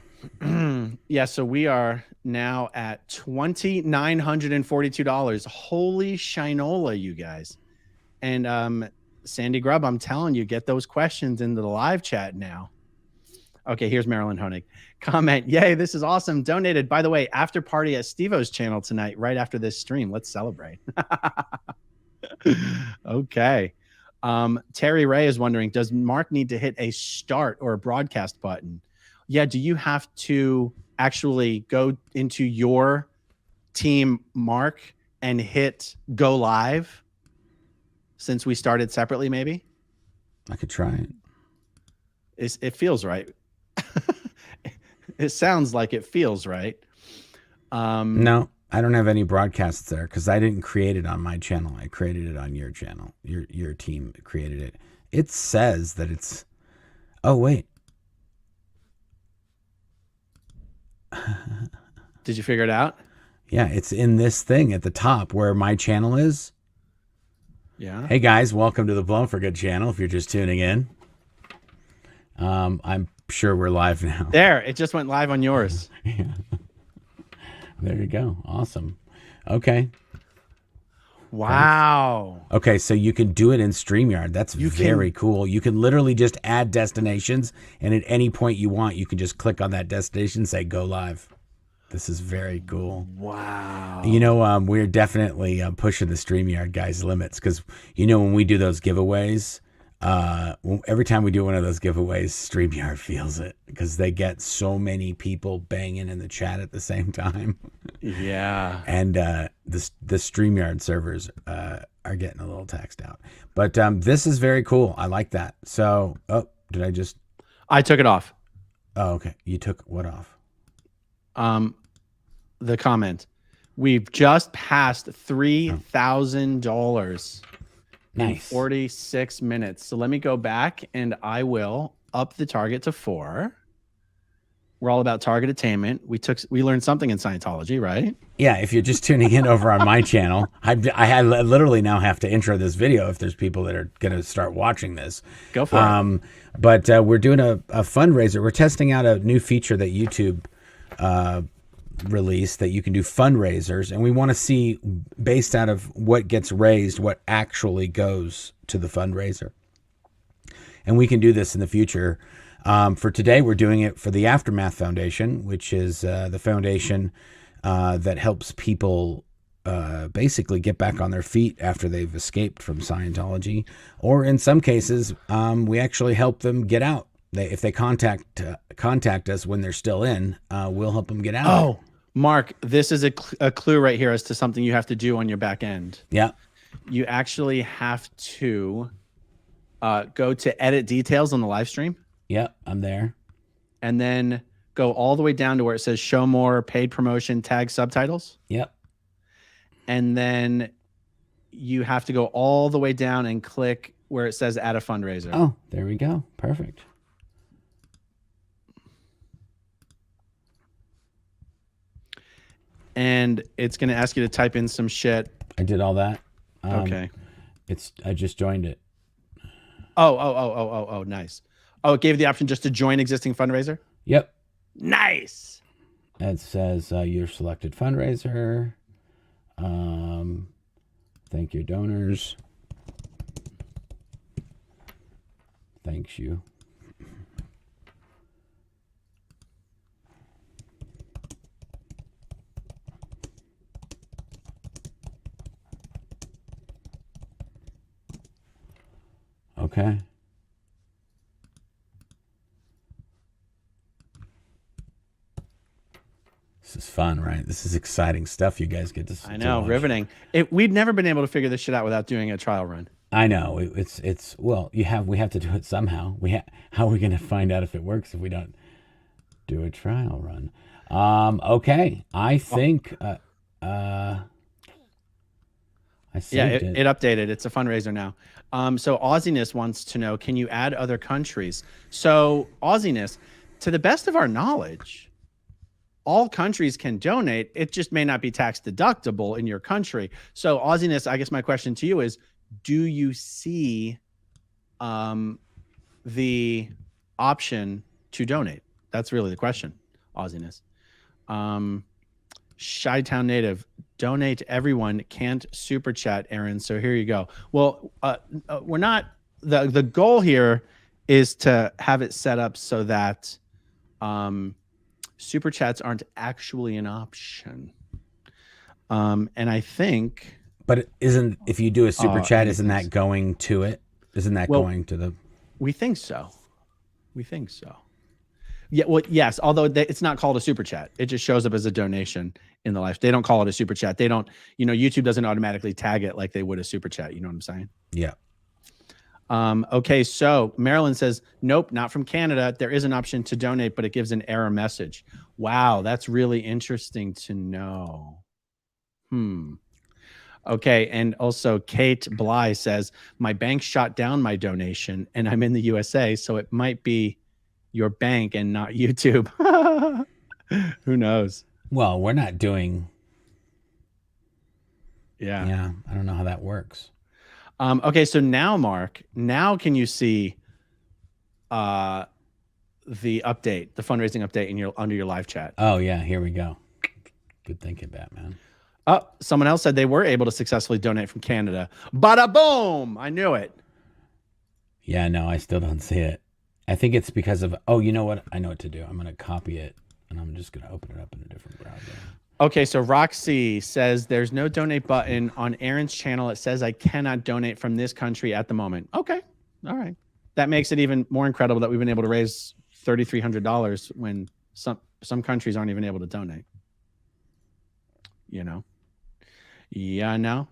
Yeah. So we are now at $2,942. Holy shinola, you guys. And Sandy Grubb, I'm telling you, get those questions into the live chat now. Okay, here's Marilyn Honig. Comment, yay, this is awesome. Donated. By the way, after party at Steve-O's channel tonight, right after this stream. Let's celebrate. Okay. Terry Ray is wondering, does Mark need to hit a start or a broadcast button? Yeah, do you have to actually go into your team, Mark, and hit go live since we started separately, maybe? I could try it. It feels right. It sounds like it feels right. No, I don't have any broadcasts there because I didn't create it on my channel. I created it on your channel. Your team created it. It says that it's... Oh, wait. Did you figure it out? Yeah, it's in this thing at the top where my channel is. Yeah. Hey, guys, welcome to the Blown for Good channel if you're just tuning in. I'm sure we're live now. There, it just went live on yours. Yeah. There you go. Awesome. Okay. Wow. Thanks. Okay, so you can do it in StreamYard. That's very cool. You can literally just add destinations, and at any point you want, you can just click on that destination and say, go live. This is very cool. Wow. You know, we're definitely pushing the StreamYard guys' limits because, you know, when we do those giveaways, every time we do one of those giveaways, StreamYard feels it because they get so many people banging in the chat at the same time. Yeah. And the StreamYard servers are getting a little taxed out. But this is very cool. I like that. So, did I just... I took it off. Oh, okay. You took what off? The comment. We've just passed $3,000 in 46 minutes. So let me go back and I will up the target to 4. We're all about target attainment. We learned something in Scientology, right? Yeah, if you're just tuning in over on my channel, I literally now have to intro this video if there's people that are going to start watching this. Go for it. But we're doing a fundraiser. We're testing out a new feature that YouTube release that you can do fundraisers, and we want to see, based out of what gets raised, what actually goes to the fundraiser. And we can do this in the future. For today, we're doing it for the Aftermath Foundation, which is the foundation that helps people basically get back on their feet after they've escaped from Scientology, or in some cases, we actually help them get out. If they contact us when they're still in, we'll help them get out. Oh, Mark, this is a clue right here as to something you have to do on your back end. Yeah. You actually have to go to edit details on the live stream. Yep, I'm there. And then go all the way down to where it says show more, paid promotion, tag subtitles. Yep. And then you have to go all the way down and click where it says add a fundraiser. Oh, there we go. Perfect. And it's going to ask you to type in some shit. I did all that. Okay. I just joined it. Oh, nice. Oh, it gave the option just to join existing fundraiser? Yep. Nice. It says your selected fundraiser. Thank your donors. Thanks you. Okay. This is fun, right? This is exciting stuff you guys get to see. I know, riveting. We've never been able to figure this shit out without doing a trial run. I know. It's well, we have to do it somehow. How are we going to find out if it works if we don't do a trial run? Okay. I think I saved it updated. It's a fundraiser now. So Aussiness wants to know, can you add other countries? So Aussiness, to the best of our knowledge, all countries can donate. It just may not be tax deductible in your country. So Aussiness, I guess my question to you is, do you see the option to donate? That's really the question, Aussiness. Chi-Town native, donate everyone, can't super chat, Aaron. So here you go. Well, we're not, the goal here is to have it set up so that super chats aren't actually an option. And I think, but if you do a super chat, isn't anything's- that going to it? Isn't that Well, going to the? We think so. We think so. Yeah. Well, yes. Although it's not called a super chat, it just shows up as a donation in the life. They don't call it a super chat. They don't. YouTube doesn't automatically tag it like they would a super chat. You know what I'm saying? Yeah. Okay. So Marilyn says, nope, not from Canada. There is an option to donate, but it gives an error message. Wow, that's really interesting to know. Okay. And also Kate Bly says, my bank shot down my donation and I'm in the USA, so it might be your bank and not YouTube. Who knows? Well, we're not doing. Yeah. I don't know how that works. Okay. So now, Mark, can you see the update, the fundraising update under your live chat? Oh yeah. Here we go. Good thinking, Batman. Oh, someone else said they were able to successfully donate from Canada. Bada boom! I knew it. Yeah, no, I still don't see it. I think it's because of. Oh, you know what? I know what to do. I'm going to copy it, and I'm just going to open it up in a different browser. Okay, so Roxy says there's no donate button on Aaron's channel. It says I cannot donate from this country at the moment. Okay, all right. That makes it even more incredible that we've been able to raise $3,300 when some countries aren't even able to donate. Yeah, no.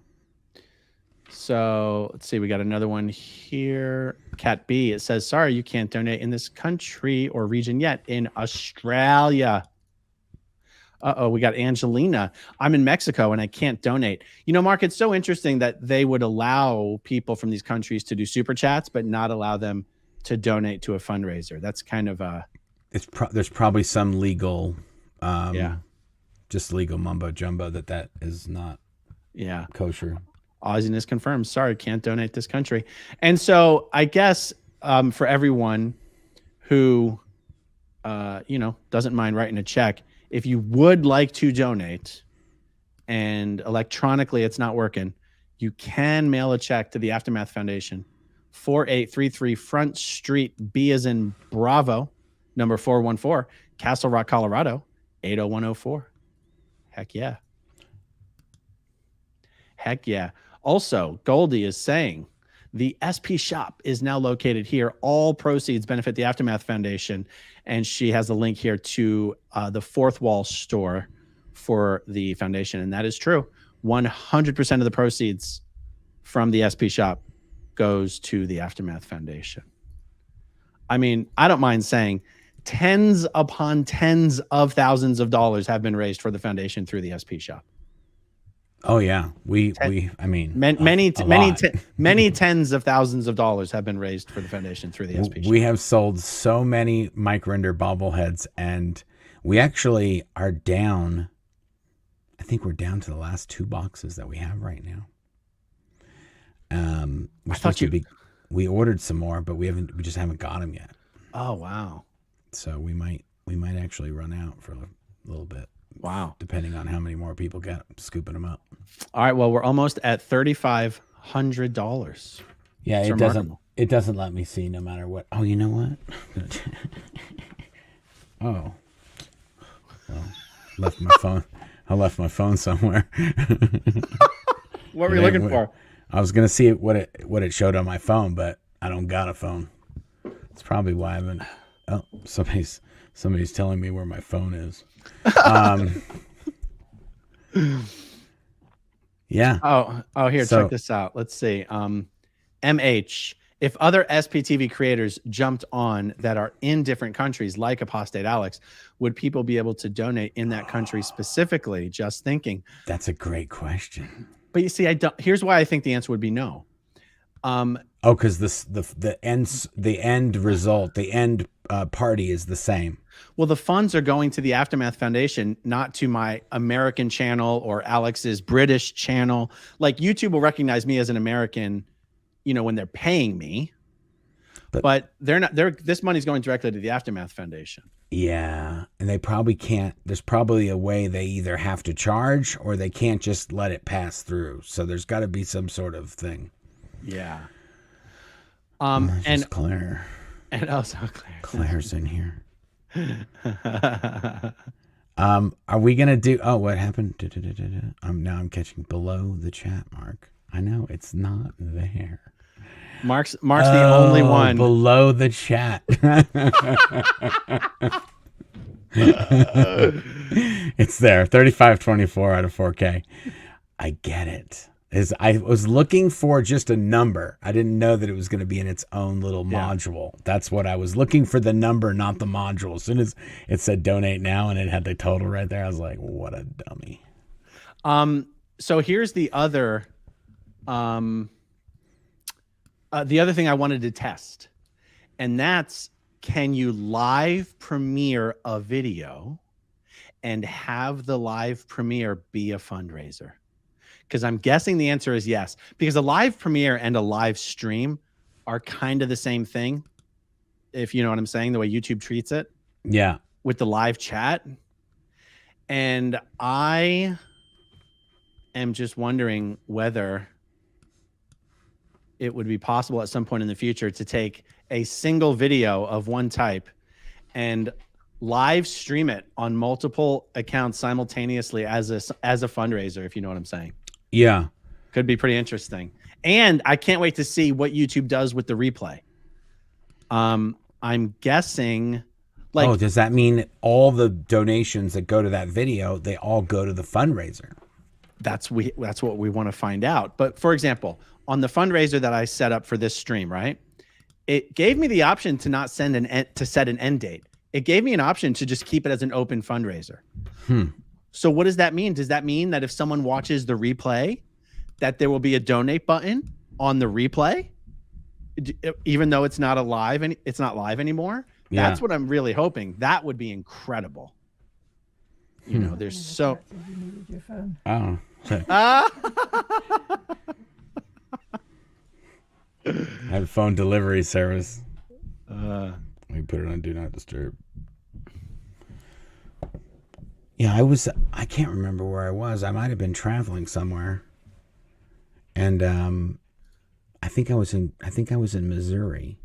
So let's see. We got another one here. Cat B. It says, sorry, you can't donate in this country or region yet. In Australia. We got Angelina. I'm in Mexico and I can't donate. Mark, it's so interesting that they would allow people from these countries to do super chats, but not allow them to donate to a fundraiser. That's kind of there's probably some legal, just legal mumbo jumbo that is not kosher. Aussiness confirmed. Sorry, can't donate this country. And so I guess for everyone who doesn't mind writing a check, if you would like to donate and electronically it's not working, you can mail a check to the Aftermath Foundation, 4833 Front Street, B as in Bravo, number 414, Castle Rock, Colorado, 80104. Heck yeah. Heck yeah. Also, Goldie is saying the SP shop is now located here. All proceeds benefit the Aftermath Foundation. And she has a link here to the Fourth Wall store for the foundation. And that is true. 100% of the proceeds from the SP shop goes to the Aftermath Foundation. I mean, I don't mind saying tens upon tens of thousands of dollars have been raised for the foundation through the SP shop. Oh yeah, many tens of thousands of dollars have been raised for the foundation through the SP shop. We have sold so many Mike Rinder bobbleheads, and we actually are down. I think we're down to the last 2 boxes that we have right now. We ordered some more, but we just haven't got them yet. Oh wow! So we might actually run out for a little bit. Wow. Depending on how many more people get scooping them up. All right. Well, we're almost at $3,500. Yeah, it doesn't let me see no matter what. Oh, you know what? Oh. Well, left my phone. I left my phone somewhere. What were you looking for? I was gonna see what it showed on my phone, but I don't got a phone. It's probably why I haven't. Oh, somebody's telling me where my phone is. Yeah. Oh, here, check this out. Let's see. MH, if other SPTV creators jumped on that are in different countries like Apostate Alex, would people be able to donate in that country specifically? Just thinking. That's a great question. But you see, here's why I think the answer would be no. Because the end result, the end party is the same. Well, the funds are going to the Aftermath Foundation, not to my American channel or Alex's British channel. Like YouTube will recognize me as an American, when they're paying me, but they're not. This money's going directly to the Aftermath Foundation. Yeah, and they probably can't. There's probably a way they either have to charge or they can't just let it pass through. So there's got to be some sort of thing. Yeah. And Claire. And also Claire's in here. Are we gonna do? Oh, what happened? Now I'm catching below the chat mark. I know it's not there. Mark's the only one below the chat. It's there. 3524 out of 4K. I get it. I was looking for just a number. I didn't know that it was going to be in its own little module. That's what I was looking for, the number, not the module. As soon as it said donate now and it had the total right there, I was like, what a dummy. So here's the other thing I wanted to test, and that's, can you live premiere a video and have the live premiere be a fundraiser? Because I'm guessing the answer is yes, because a live premiere and a live stream are kind of the same thing, if you know what I'm saying, the way YouTube treats it. Yeah. With the live chat. And I am just wondering whether it would be possible at some point in the future to take a single video of one type and live stream it on multiple accounts simultaneously as a fundraiser, if you know what I'm saying. Yeah. Could be pretty interesting. And I can't wait to see what YouTube does with the replay. I'm guessing, like, does that mean all the donations that go to that video, they all go to the fundraiser? That's what we want to find out. But for example, on the fundraiser that I set up for this stream, right? It gave me the option to not set an end date. It gave me an option to just keep it as an open fundraiser. So what does that mean? Does that mean that if someone watches the replay, that there will be a donate button on the replay, even though it's not live anymore? Yeah. That's what I'm really hoping. That would be incredible. You know, there's so. Oh. I have phone delivery service. Let me put it on Do Not Disturb. Yeah, I can't remember where I was. I might have been traveling somewhere. And I think I was in Missouri.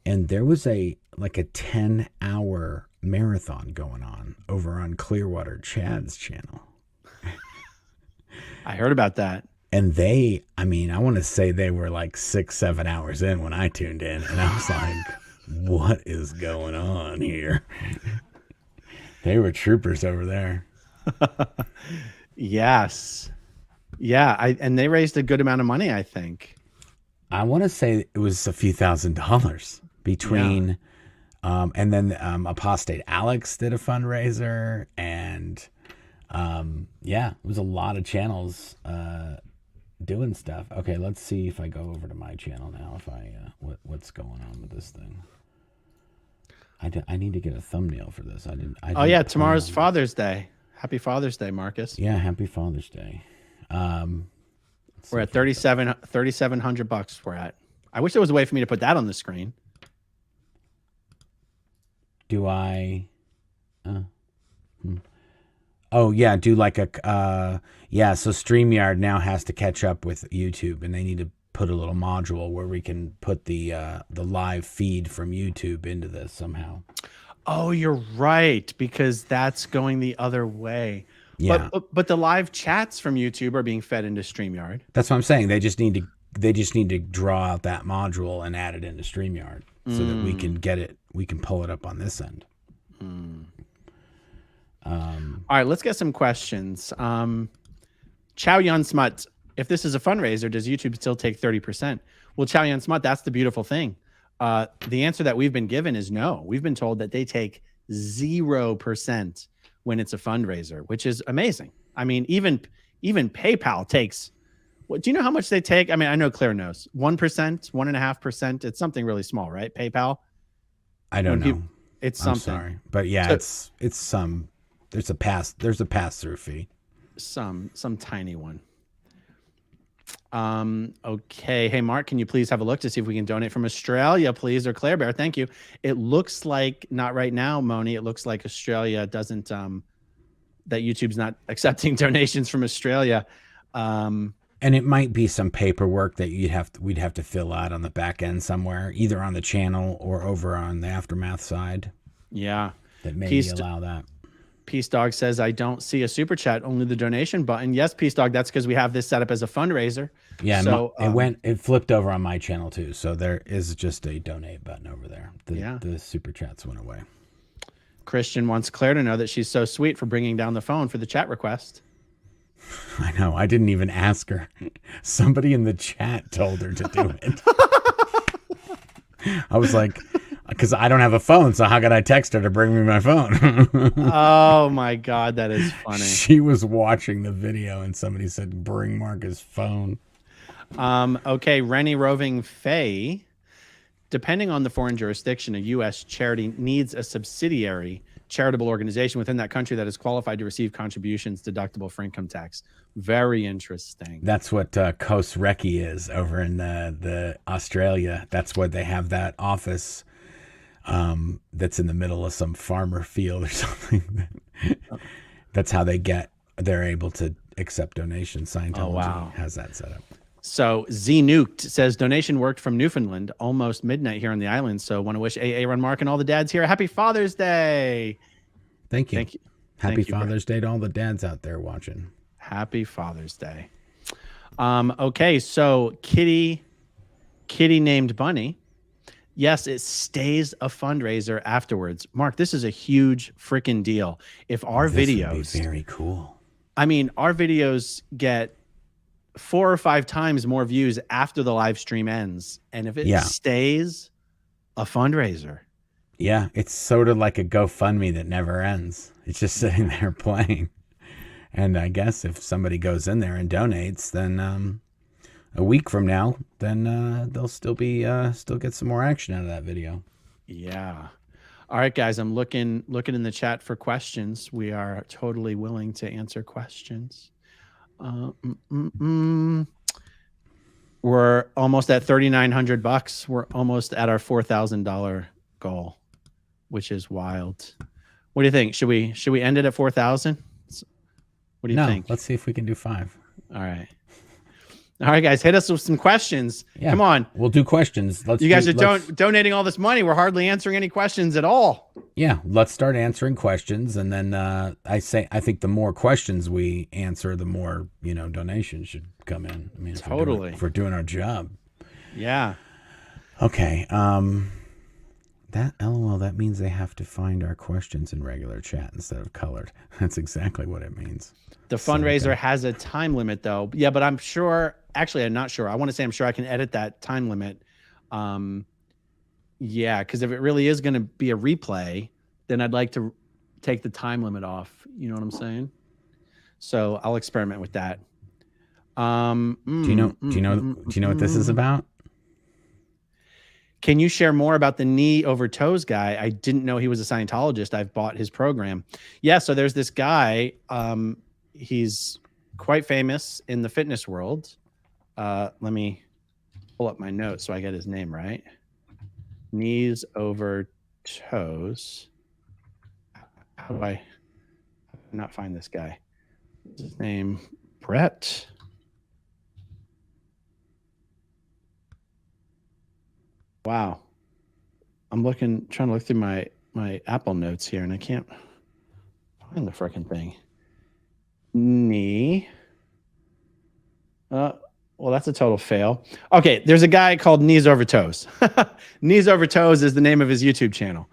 And there was a 10-hour marathon going on over on Clearwater Chad's channel. I heard about that. And I want to say they were like 6-7 hours in when I tuned in. And I was like, what is going on here? They were troopers over there. Yes. Yeah. And they raised a good amount of money, I think. I want to say it was a few $1,000s between, and then Apostate Alex did a fundraiser, and it was a lot of channels doing stuff. Okay, let's see if I go over to my channel now. If I what's going on with this thing? I need to get a thumbnail for this. Tomorrow's Father's Day. Happy Father's Day, Marcus. Yeah, happy Father's Day. We're at $3,700 we're at. I wish there was a way for me to put that on the screen. Do I? Oh yeah, do like a so StreamYard now has to catch up with YouTube, and they need to put a little module where we can put the live feed from YouTube into this somehow. Oh, you're right, because that's going the other way. Yeah. But the live chats from YouTube are being fed into StreamYard. That's what I'm saying. They just need to draw out that module and add it into StreamYard so that we can get it. We can pull it up on this end. All right, let's get some questions. Chow Yun Smut, if this is a fundraiser, does YouTube still take 30%? Well, Chow Yun Smut, that's the beautiful thing. The answer that we've been given is no. We've been told that they take 0% when it's a fundraiser, which is amazing. I mean, even PayPal takes, do you know how much they take? I mean, I know Claire knows. 1%, 1.5%. It's something really small, right? PayPal. I don't know. It's something. I'm sorry, but yeah, so, it's some. There's a pass-through fee. Some tiny one. Okay. Hey, Mark, can you please have a look to see if we can donate from Australia, please? Or Claire Bear, thank you. It looks like, not right now, Moni. It looks like Australia doesn't, that YouTube's not accepting donations from Australia. And it might be some paperwork that we'd have to fill out on the back end somewhere, either on the channel or over on the Aftermath side. Yeah. that maybe allow that. Peace Dog says, I don't see a super chat, only the donation button. Yes, Peace Dog, that's because we have this set up as a fundraiser. Yeah, so it flipped over on my channel too. So there is just a donate button over there. The super chats went away. Christian wants Claire to know that she's so sweet for bringing down the phone for the chat request. I know. I didn't even ask her. Somebody in the chat told her to do it. I was like, because I don't have a phone, so how could I text her to bring me my phone? Oh my God, that is funny. She was watching the video and somebody said, bring Marcus' phone. Okay, Rennie Roving Faye. Depending on the foreign jurisdiction, a U.S. charity needs a subsidiary charitable organization within that country that is qualified to receive contributions deductible for income tax. Very interesting. That's what Coast Recce is over in the Australia. That's what they have, that office that's in the middle of some farmer field or something. That's how they're able to accept donations. Scientology has that set up. So Z Nuked says donation worked from Newfoundland, almost midnight here on the island. So want to wish AA Run Mark and all the dads here a happy Father's Day. Thank you. Thank you. Happy Father's Day to all the dads out there watching. Happy Father's Day. Okay, so Kitty named Bunny. Yes, it stays a fundraiser afterwards. Mark, this is a huge freaking deal. If our videos would be very cool. I mean, our videos get 4 or 5 times more views after the live stream ends. And if it stays a fundraiser. Yeah, it's sort of like a GoFundMe that never ends. It's just sitting there playing. And I guess if somebody goes in there and donates, then a week from now, then they'll still get some more action out of that video. Yeah. All right, guys, I'm looking in the chat for questions. We are totally willing to answer questions. We're almost at $3,900. We're almost at our $4,000 goal, which is wild. What do you think? Should we end it at 4,000? What do you think? Let's see if we can do 5. All right. All right, guys, hit us with some questions. Yeah, come on. We'll do questions. You guys are donating all this money. We're hardly answering any questions at all. Yeah, let's start answering questions. And then I think the more questions we answer, the more, donations should come in. I mean, totally. If we're doing our job. Yeah. Okay. That means they have to find our questions in regular chat instead of colored. That's exactly what it means. The fundraiser has a time limit, though. Yeah, but I'm sure. Actually, I'm not sure. I want to say I'm sure I can edit that time limit. Yeah, because if it really is going to be a replay, then I'd like to take the time limit off. You know what I'm saying? So I'll experiment with that. Do you know what this is about? Can you share more about the knee over toes guy? I didn't know he was a Scientologist. I've bought his program. Yeah, so there's this guy. He's quite famous in the fitness world. Let me pull up my notes so I get his name right. Knees over toes. How do I not find this guy? What's his name? Brett. Wow. I'm trying to look through my Apple notes here, and I can't find the frickin' thing. Knee. Well, that's a total fail. Okay, there's a guy called Knees Over Toes. Knees Over Toes is the name of his YouTube channel.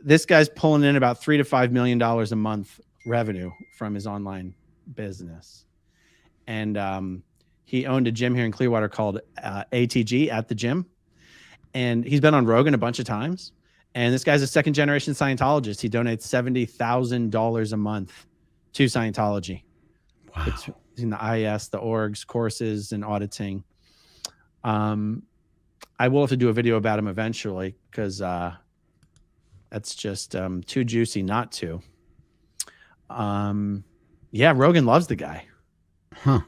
This guy's pulling in about $3 to $5 million a month revenue from his online business. And he owned a gym here in Clearwater called ATG, At the Gym. And he's been on Rogan a bunch of times. And this guy's a second-generation Scientologist. He donates $70,000 a month to Scientology. Wow. It's in the IS, the orgs, courses, and auditing. I will have to do a video about him eventually because that's just too juicy not to. Yeah, Rogan loves the guy. Huh.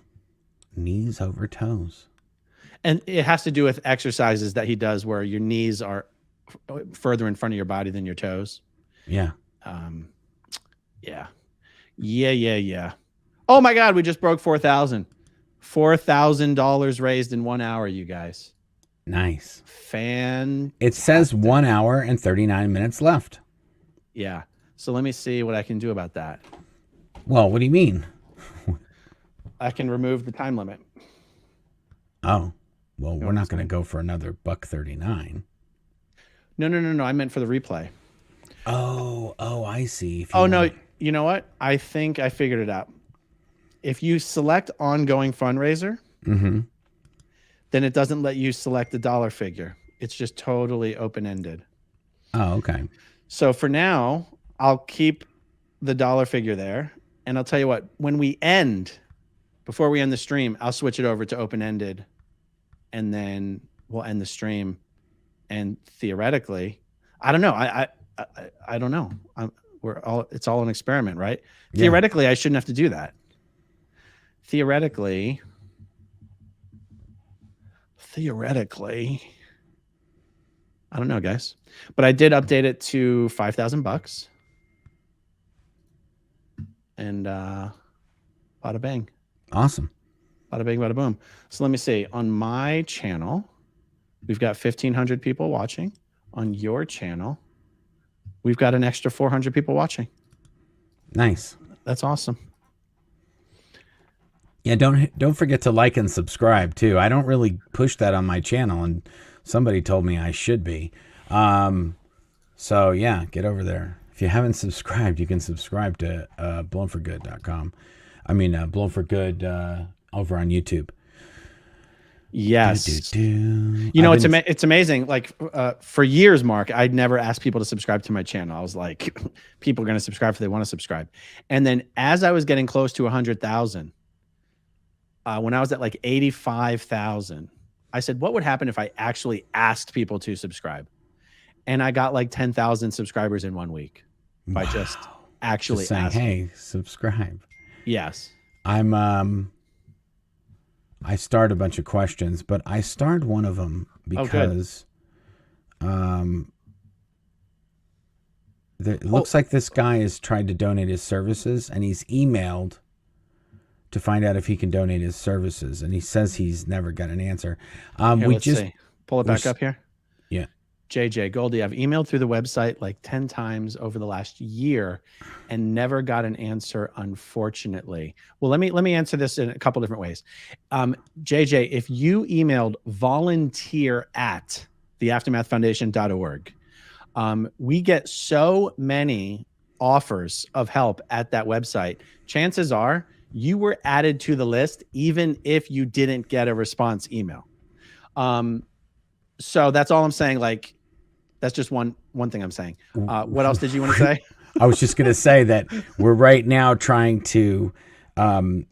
Knees over toes. And it has to do with exercises that he does where your knees are further in front of your body than your toes. Yeah. Yeah. Oh my God, we just broke 4,000. $4,000 raised in 1 hour, you guys. Nice. Fan. It says 1 hour and 39 minutes left. Yeah. So let me see what I can do about that. Well, what do you mean? I can remove the time limit. Oh, well, we're not going to go for another $1.39. No. I meant for the replay. Oh, I see. No, you know what? I think I figured it out. If you select ongoing fundraiser, then it doesn't let you select the dollar figure. It's just totally open-ended. Oh, okay. So for now, I'll keep the dollar figure there. And I'll tell you what, before we end the stream, I'll switch it over to open-ended, and then we'll end the stream. And theoretically, I don't know. I don't know. It's all an experiment, right? Yeah. Theoretically, I shouldn't have to do that. Theoretically, I don't know, guys, but I did update it to $5,000, and bada bang. Awesome. Bada bang, bada boom. So let me see. On my channel, we've got 1,500 people watching. On your channel, we've got an extra 400 people watching. Nice. That's awesome. Yeah, don't forget to like and subscribe too. I don't really push that on my channel, and somebody told me I should be. So yeah, get over there. If you haven't subscribed, you can subscribe to blownforgood.com. I mean, Blown for Good over on YouTube. Yes. You know, it's amazing. Like for years, Mark, I'd never asked people to subscribe to my channel. I was like, people are going to subscribe if they want to subscribe. And then as I was getting close to 100,000, when I was at like 85,000, I said, what would happen if I actually asked people to subscribe? And I got like 10,000 subscribers in 1 week by just actually saying, asking. Hey, subscribe. Yes. I starred a bunch of questions, but I starred one of them because it looks like this guy has tried to donate his services, and he's emailed to find out if he can donate his services, and he says he's never got an answer. Let's see. Pull it back up here. Yeah. JJ Goldie, I've emailed through the website like 10 times over the last year and never got an answer, unfortunately. Well, let me answer this in a couple different ways. JJ, if you emailed volunteer@theaftermathfoundation.org, we get so many offers of help at that website. Chances are you were added to the list even if you didn't get a response email. So that's all I'm saying. Like, that's just one thing I'm saying. What else did you want to say? I was just going to say that we're right now trying to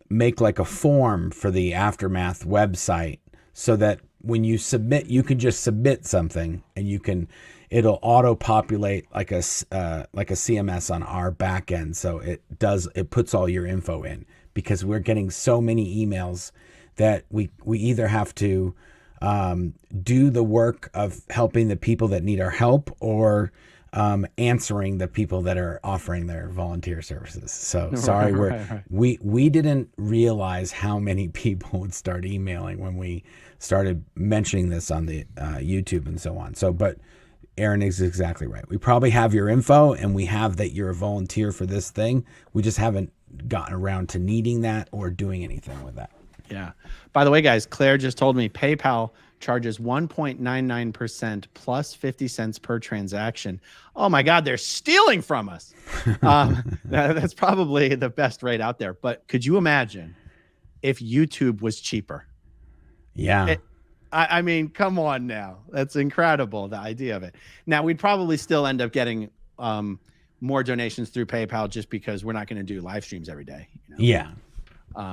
make like a form for the Aftermath website so that when you submit, you can just submit something and it'll auto populate like a CMS on our back end. So it puts all your info in, because we're getting so many emails that we either have to do the work of helping the people that need our help, or answering the people that are offering their volunteer services. So sorry, we didn't realize how many people would start emailing when we started mentioning this on the YouTube and so on. So, but Aaron is exactly right. We probably have your info, and we have that you're a volunteer for this thing. We just haven't gotten around to needing that or doing anything with that. Yeah. By the way, guys, Claire just told me PayPal charges 1.99% plus 50 cents per transaction. Oh my God, they're stealing from us. That's probably the best rate out there. But could you imagine if YouTube was cheaper? Yeah. I mean, come on now. That's incredible, the idea of it. Now, we'd probably still end up getting more donations through PayPal, just because we're not going to do live streams every day. You know? Yeah.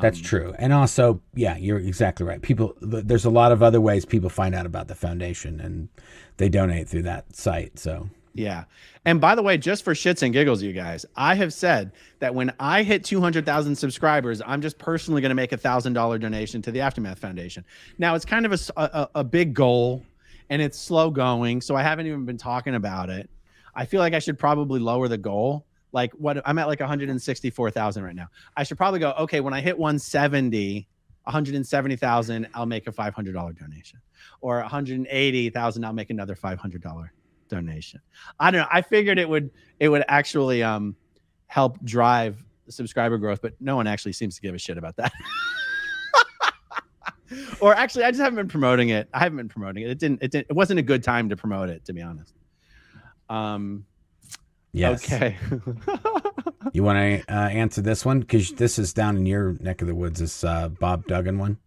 That's true. And also, yeah, you're exactly right. There's a lot of other ways people find out about the foundation, and they donate through that site. So, yeah. And by the way, just for shits and giggles, you guys, I have said that when I hit 200,000 subscribers, I'm just personally going to make $1,000 donation to the Aftermath Foundation. Now, it's kind of a big goal, and it's slow going, so I haven't even been talking about it. I feel like I should probably lower the goal. Like, what I'm at like 164,000 right now. I should probably go, okay, when I hit 170,000, I'll make a $500 donation, or 180,000, I'll make another $500 donation. I don't know. I figured it would actually help drive subscriber growth, but no one actually seems to give a shit about that. Or actually, I just haven't been promoting it. It wasn't a good time to promote it, to be honest. Yes. Okay. You want to answer this one? Because this is down in your neck of the woods, this Bob Duggan one.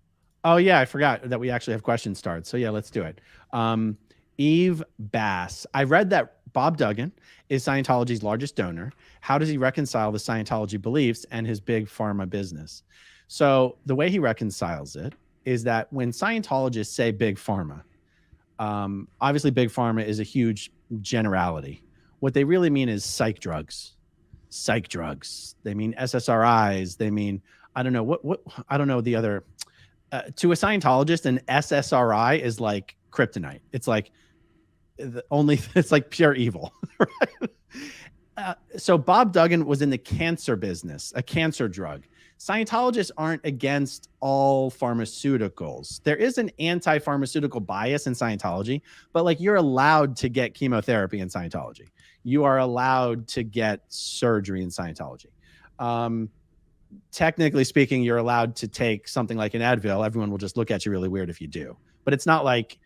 Oh, yeah. I forgot that we actually have questions started. So, yeah, let's do it. Eve Bass. I read that Bob Duggan is Scientology's largest donor. How does he reconcile the Scientology beliefs and his big pharma business? So the way he reconciles it is that when Scientologists say big pharma, obviously big pharma is a huge generality. What they really mean is psych drugs. They mean SSRIs. They mean, I don't know the other. To a Scientologist, an SSRI is like kryptonite. It's like it's like pure evil. Right? So Bob Duggan was in the cancer business, a cancer drug. Scientologists aren't against all pharmaceuticals. There is an anti-pharmaceutical bias in Scientology, but like you're allowed to get chemotherapy in Scientology. You are allowed to get surgery in Scientology. Technically speaking, you're allowed to take something like an Advil. Everyone will just look at you really weird if you do. But it's not like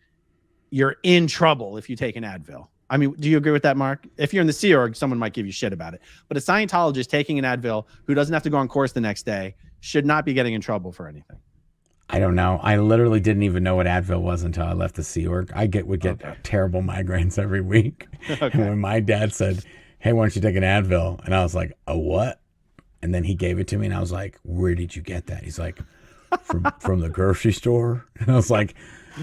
you're in trouble if you take an Advil. I mean, do you agree with that, Mark? If you're in the Sea Org, someone might give you shit about it. But a Scientologist taking an Advil who doesn't have to go on course the next day should not be getting in trouble for anything. I don't know. I literally didn't even know what Advil was until I left the Sea Org. I would get terrible migraines every week. Okay. And when my dad said, "Hey, why don't you take an Advil?" And I was like, "A what?" And then he gave it to me, and I was like, "Where did you get that?" He's like, from the grocery store. And I was like,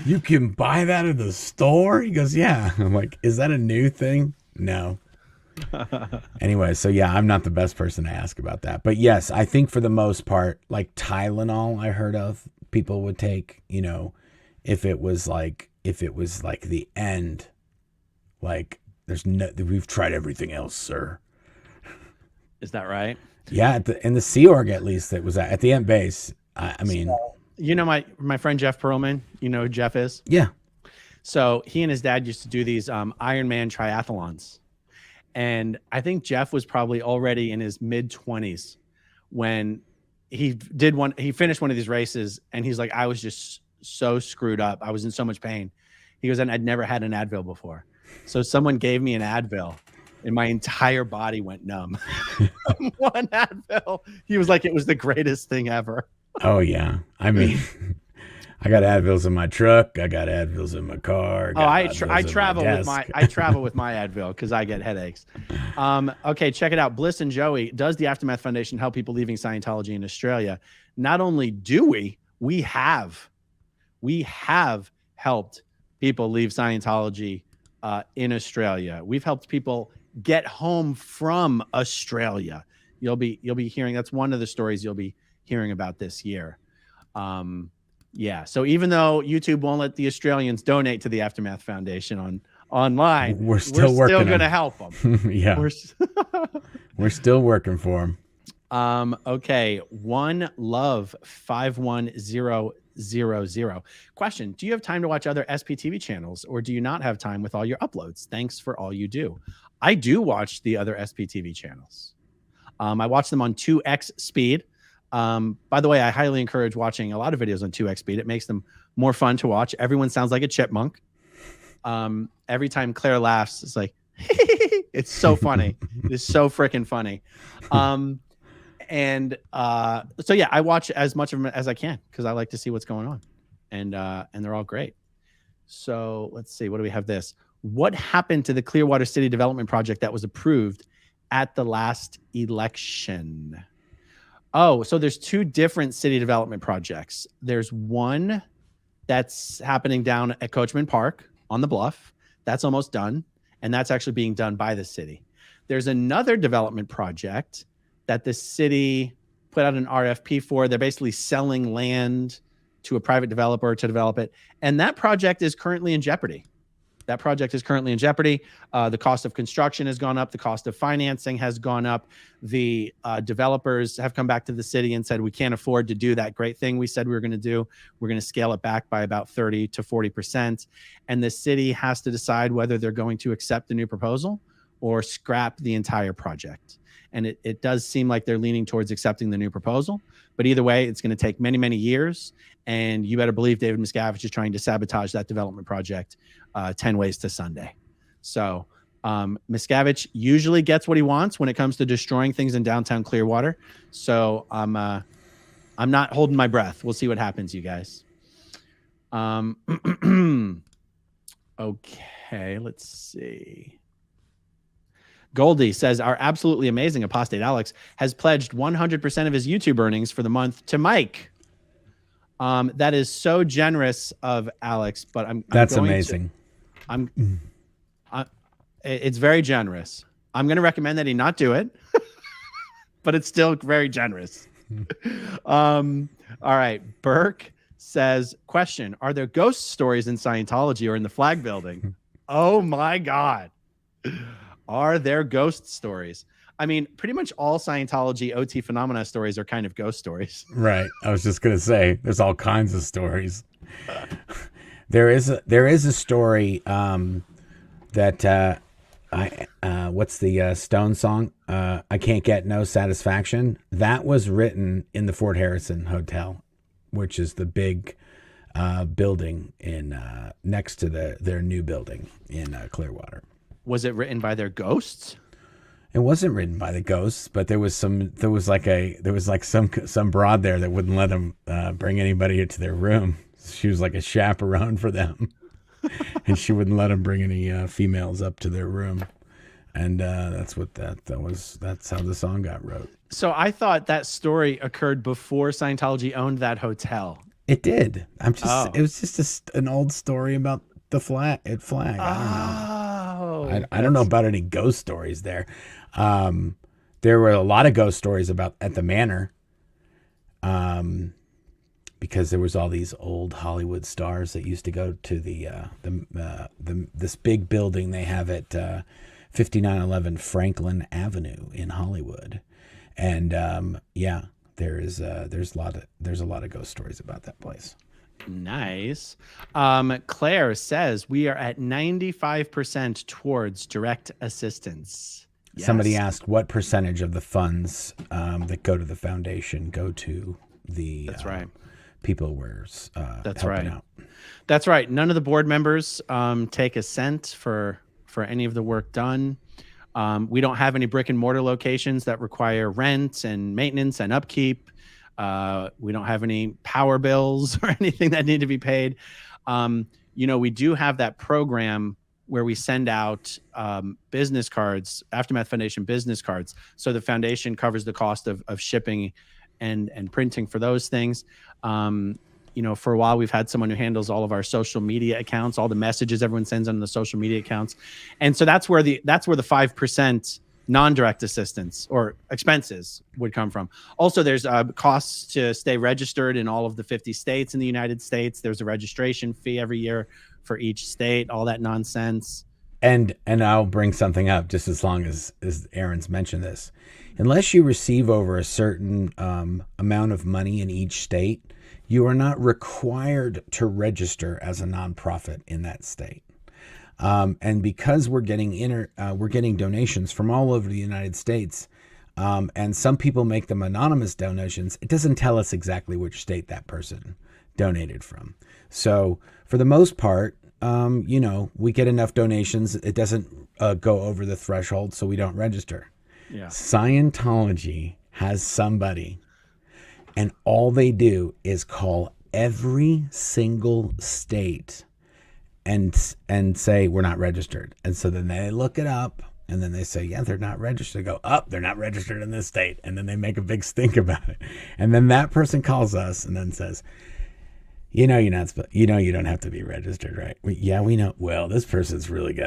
"You can buy that at the store?" He goes, "Yeah." I'm like, "Is that a new thing?" No. Anyway, so yeah, I'm not the best person to ask about that. But yes, I think for the most part, like Tylenol, I heard of people would take, if it was like the end, like we've tried everything else, sir. Is that right? Yeah, in the Sea Org, at least, it was at the end base. I mean, my friend Jeff Perlman, you know who Jeff is? Yeah. So he and his dad used to do these Ironman triathlons. And I think Jeff was probably already in his mid-20s when he finished one of these races, and he's like, I was just so screwed up. I was in so much pain. He goes, and I'd never had an Advil before. So someone gave me an Advil, and my entire body went numb. One Advil. He was like, it was the greatest thing ever. Oh, yeah. I mean, I got Advils in my truck. I got Advils in my car. I travel with my Advil because I get headaches. Okay, check it out. Bliss and Joey, does the Aftermath Foundation help people leaving Scientology in Australia? Not only do we have helped people leave Scientology in Australia. We've helped people get home from Australia. You'll be hearing, that's one of the stories you'll be hearing about this year. Yeah. So even though YouTube won't let the Australians donate to the Aftermath Foundation online, we're still going to help them. Yeah. We're still working for them. Okay. One Love 51000. Question: do you have time to watch other SPTV channels, or do you not have time with all your uploads? Thanks for all you do. I do watch the other SPTV channels. I watch them on 2x speed. By the way, I highly encourage watching a lot of videos on 2x speed. It makes them more fun to watch. Everyone sounds like a chipmunk. Every time Claire laughs, it's like, it's so funny. It is so freaking funny. So yeah, I watch as much of them as I can because I like to see what's going on, and they're all great. So let's see, what do we have this? What happened to the Clearwater City Development Project that was approved at the last election? Oh, so there's two different city development projects. There's one that's happening down at Coachman Park on the Bluff. That's almost done, and that's actually being done by the city. There's another development project that the city put out an RFP for. They're basically selling land to a private developer to develop it, and that project is currently in jeopardy. That project is currently in jeopardy. The cost of construction has gone up. The cost of financing has gone up. The developers have come back to the city and said, we can't afford to do that great thing we said we were going to do. We're going to scale it back by about 30 to 40%. And the city has to decide whether they're going to accept the new proposal or scrap the entire project. And it does seem like they're leaning towards accepting the new proposal. But either way, it's going to take many, many years. And you better believe David Miscavige is trying to sabotage that development project 10 ways to Sunday. So Miscavige usually gets what he wants when it comes to destroying things in downtown Clearwater. So I'm not holding my breath. We'll see what happens, you guys. Okay, let's see. Goldie says, our absolutely amazing apostate Alex has pledged 100% of his YouTube earnings for the month to Mike. That is so generous of Alex, but that's amazing. It's very generous. I'm going to recommend that he not do it, but it's still very generous. All right. Burke says, question, are there ghost stories in Scientology or in the flag building? Oh my God. Are there ghost stories? I mean, pretty much all Scientology OT phenomena stories are kind of ghost stories. Right. I was just going to say, there's all kinds of stories. There is a story that what's the Stone song? I Can't Get No Satisfaction. That was written in the Fort Harrison Hotel, which is the big building in next to their new building in Clearwater. Was it written by their ghosts? It wasn't written by the ghosts, but there was some broad there that wouldn't let them bring anybody into their room. She was like a chaperone for them, and she wouldn't let them bring any females up to their room. And that's how the song got wrote. So I thought that story occurred before Scientology owned that hotel. It did. It was just an old story about the flag. I don't know. I don't know about any ghost stories there. There were a lot of ghost stories at the manor, because there was all these old Hollywood stars that used to go to this big building they have at 5911 Franklin Avenue in Hollywood, and there's a lot of ghost stories about that place. Nice. Claire says we are at 95% towards direct assistance. Yes. Somebody asked what percentage of the funds that go to the foundation go to the people we're helping out. That's right. None of the board members take a cent for any of the work done. We don't have any brick and mortar locations that require rent and maintenance and upkeep. We don't have any power bills or anything that need to be paid. We do have that program where we send out business cards, Aftermath Foundation business cards. So the foundation covers the cost of shipping and printing for those things. For a while, we've had someone who handles all of our social media accounts, all the messages everyone sends on the social media accounts. And so that's where the 5% non-direct assistance or expenses would come from. Also, there's costs to stay registered in all of the 50 states in the United States. There's a registration fee every year for each state, all that nonsense. And I'll bring something up just as long as Aaron's mentioned this. Unless you receive over a certain amount of money in each state, you are not required to register as a nonprofit in that state. And because we're getting donations from all over the United States, and some people make them anonymous donations, it doesn't tell us exactly which state that person donated from. So for the most part, we get enough donations. It doesn't go over the threshold, so we don't register. Yeah. Scientology has somebody, and all they do is call every single state and say, we're not registered. And so then they look it up, and then they say, yeah, they're not registered. They go, they're not registered in this state. And then they make a big stink about it. And then that person calls us and then says, you don't have to be registered, right? Yeah, we know. Well, this person's really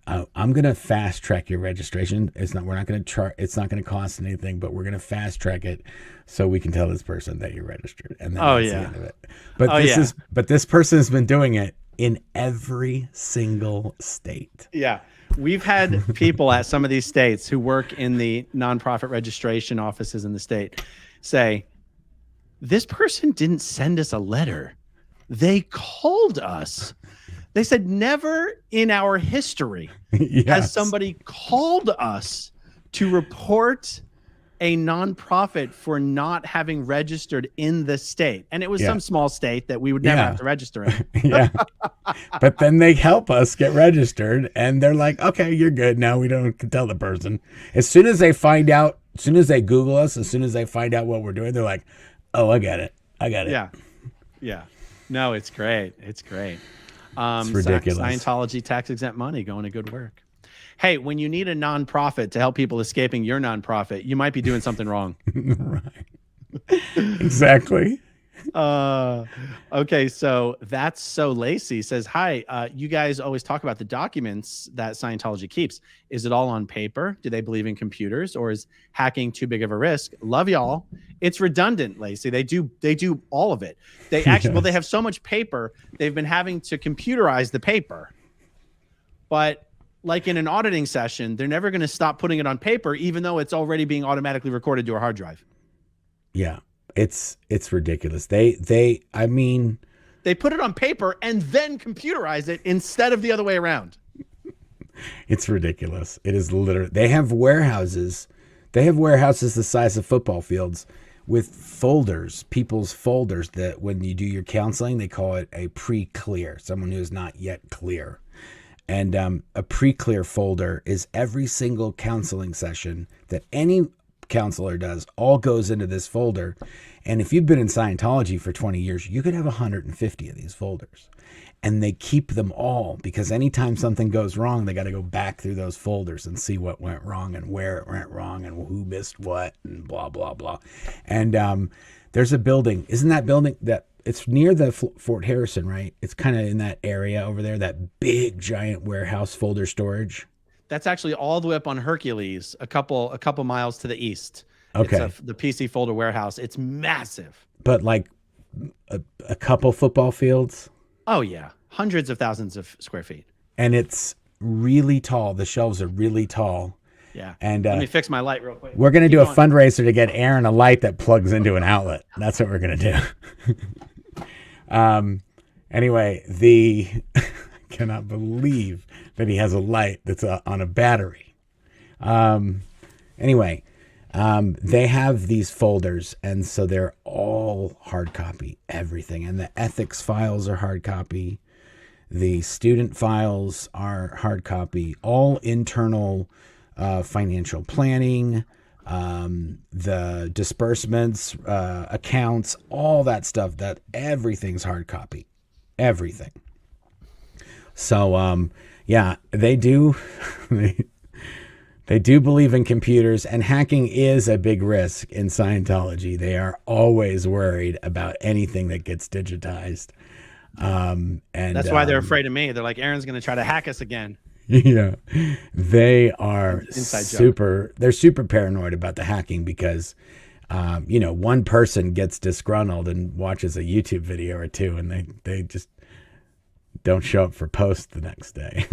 I'm going to fast track your registration. It's not going to cost anything, but we're going to fast track it so we can tell this person that you're registered. And then that's the end of it. But this person has been doing it in every single state. Yeah. We've had people at some of these states who work in the nonprofit registration offices in the state say, this person didn't send us a letter. They called us. They said, never in our history has somebody called us to report a nonprofit for not having registered in the state. And it was some small state that we would never have to register in. But then they help us get registered and they're like, okay, you're good. Now we don't tell the person. As soon as they find out, as soon as they Google us, as soon as they find out what we're doing, they're like, oh, I get it. I got it. Yeah. Yeah. No, it's great. It's great. It's ridiculous. Scientology tax exempt money going to good work. Hey, when you need a nonprofit to help people escaping your nonprofit, you might be doing something wrong. Right. Exactly. Okay, so that's so Lacey says, hi, you guys always talk about the documents that Scientology keeps. Is it all on paper? Do they believe in computers, or is hacking too big of a risk? Love y'all. It's redundant, Lacey. They do all of it. They actually, well, they have so much paper, they've been having to computerize the paper. But like in an auditing session, they're never going to stop putting it on paper, even though it's already being automatically recorded to a hard drive. Yeah. It's ridiculous. They put it on paper and then computerize it instead of the other way around. It's ridiculous. It is literally, they have warehouses the size of football fields with folders, people's folders, that when you do your counseling, they call it a pre-clear, someone who is not yet clear. And a pre-clear folder is every single counseling session that any counselor does, all goes into this folder. And if you've been in Scientology for 20 years, you could have 150 of these folders. And they keep them all because anytime something goes wrong, they got to go back through those folders and see what went wrong and where it went wrong and who missed what and blah, blah, blah. And there's a building. Isn't that building that it's near the Fort Harrison, right? It's kind of in that area over there, that big giant warehouse folder storage. That's actually all the way up on Hercules, a couple miles to the east. Okay. It's the PC folder warehouse. It's massive. But like a couple football fields? Oh, yeah. Hundreds of thousands of square feet. And it's really tall. The shelves are really tall. Yeah. And let me fix my light real quick. We're going to do a fundraiser to get Aaron a light that plugs into an outlet. That's what we're going to do. Anyway, I cannot believe that he has a light that's on a battery. Anyway, they have these folders, and so they're all hard copy, everything. And the ethics files are hard copy. The student files are hard copy. All internal financial planning, the disbursements, accounts, all that stuff, that everything's hard copy. Everything. So, yeah, they do. They do believe in computers, and hacking is a big risk in Scientology. They are always worried about anything that gets digitized. And that's why they're afraid of me. They're like, Aaron's going to try to hack us again. Yeah, they are they're super paranoid about the hacking because, one person gets disgruntled and watches a YouTube video or two, and they just don't show up for post the next day.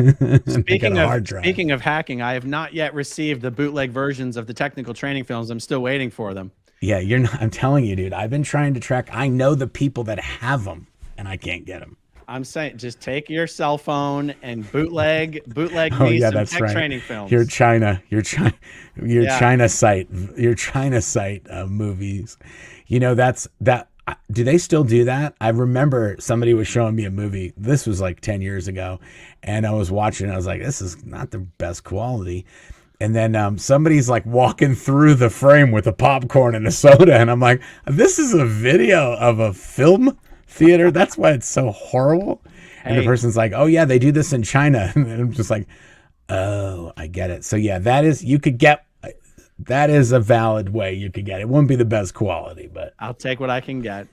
Speaking of hacking, I have not yet received the bootleg versions of the technical training films. I'm still waiting for them. Yeah, I'm telling you, dude, I've been trying to track. I know the people that have them and I can't get them. I'm saying just take your cell phone and bootleg me some tech training films. Your China site movies. That. Do they still do that? I remember somebody was showing me a movie. This was like 10 years ago. And I was watching. I was like, this is not the best quality. And then somebody's like walking through the frame with a popcorn and a soda. And I'm like, this is a video of a film theater. That's why it's so horrible. And the person's like, oh, yeah, they do this in China. And I'm just like, oh, I get it. So, yeah, that is a valid way you could get it. It wouldn't be the best quality, but I'll take what I can get.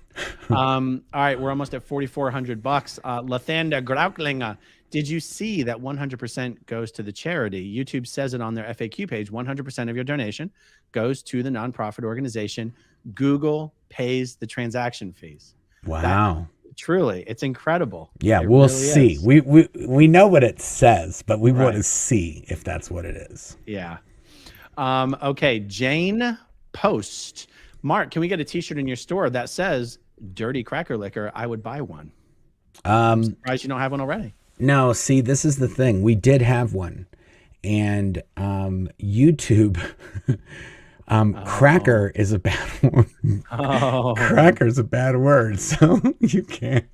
All right, we're almost at $4,400. Lathander Grauklinger, did you see that 100% goes to the charity? YouTube says it on their FAQ page. 100% of your donation goes to the nonprofit organization. Google pays the transaction fees. Wow. truly, it's incredible. Yeah, It we'll really see. is. We know what it says, but we want to Right. see if that's what it is. Yeah. Okay, Jane Post. Mark, can we get a t-shirt in your store that says Dirty Cracker Liquor? I would buy one. I'm surprised you don't have one already. No, see, this is the thing. We did have one. And YouTube cracker is a bad word. Oh. Cracker is a bad word. So you can't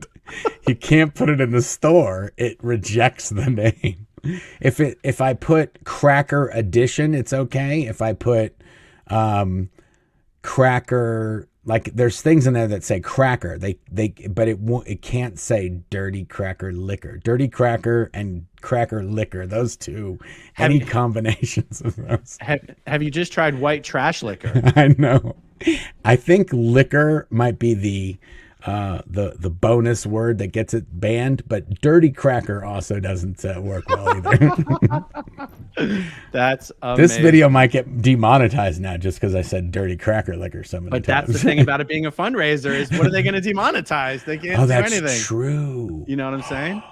put it in the store. It rejects the name. If I put Cracker Edition, it's okay. If I put Cracker, like there's things in there that say Cracker, but it can't say Dirty Cracker Liquor. Dirty Cracker and Cracker Liquor, those two, any combinations of those. Have you just tried White Trash Liquor? I know. I think liquor might be the bonus word that gets it banned, but Dirty Cracker also doesn't work well either. That's amazing. This video might get demonetized now just because I said Dirty Cracker Liquor so many times. But that's the thing about it being a fundraiser is what are they going to demonetize? They can't do anything. That's true. You know what I'm saying?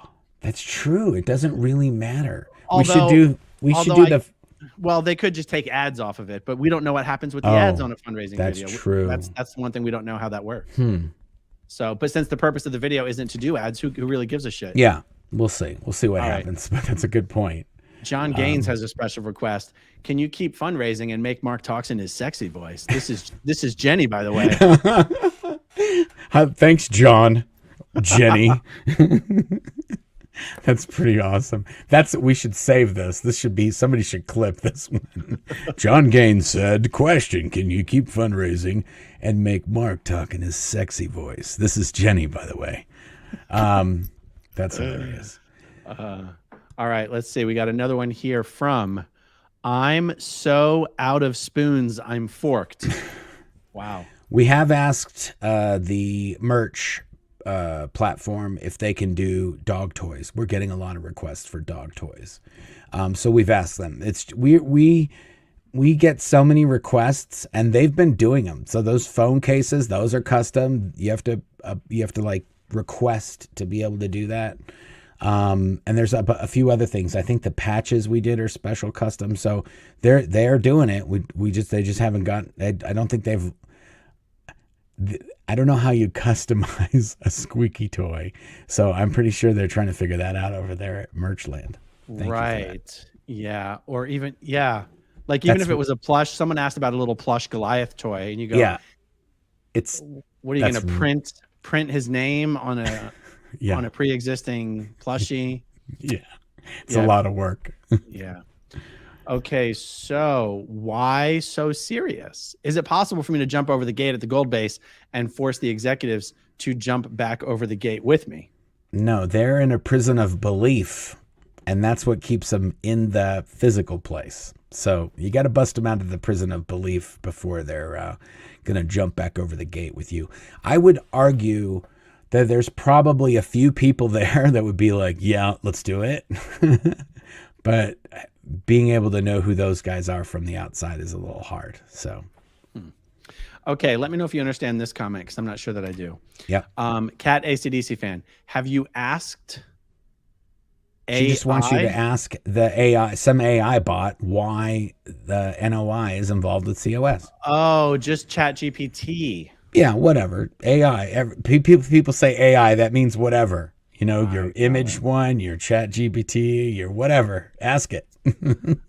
That's true. It doesn't really matter. Although, Well, they could just take ads off of it, but we don't know what happens with the ads on a fundraising that's video. True. That's the one thing we don't know how that works. So, but since the purpose of the video isn't to do ads, who really gives a shit? Yeah, we'll see. We'll see what happens. But that's a good point. John Gaines has a special request. Can you keep fundraising and make Mark talks in his sexy voice? This is Jenny, by the way. Thanks, John. Jenny. That's pretty awesome. We should save this. Somebody should clip this one. John Gaines said, question, can you keep fundraising and make Mark talk in his sexy voice? This is Jenny, by the way. That's hilarious. All right, let's see. We got another one here from I'm so out of spoons, I'm forked. Wow. We have asked the merch platform if they can do dog toys. We're getting a lot of requests for dog toys, so we've asked them. We get so many requests, and they've been doing them. So those phone cases, those are custom. You have to like request to be able to do that. And there's a few other things. I think the patches we did are special custom. So they're doing it. They just haven't gotten. I don't think they've. I don't know how you customize a squeaky toy, so I'm pretty sure they're trying to figure that out over there at Merchland. Right. Yeah. Or even like even if it was a plush, someone asked about a little plush Goliath toy, and you go, yeah, what are you going to print his name on a on a pre-existing plushie? Yeah, it's a lot of work. Yeah. Okay, so why so serious? Is it possible for me to jump over the gate at the gold base and force the executives to jump back over the gate with me? No, they're in a prison of belief, and that's what keeps them in the physical place. So you got to bust them out of the prison of belief before they're going to jump back over the gate with you. I would argue that there's probably a few people there that would be like, yeah, let's do it. But being able to know who those guys are from the outside is a little hard. So, okay, let me know if you understand this comment because I'm not sure that I do. Yeah. Cat ACDC fan, have you asked? She just wants you to ask some AI bot why the NOI is involved with COS. Oh, just ChatGPT. Yeah, whatever. AI. People say AI. That means whatever. You know, your image one, your ChatGPT, your whatever. Ask it.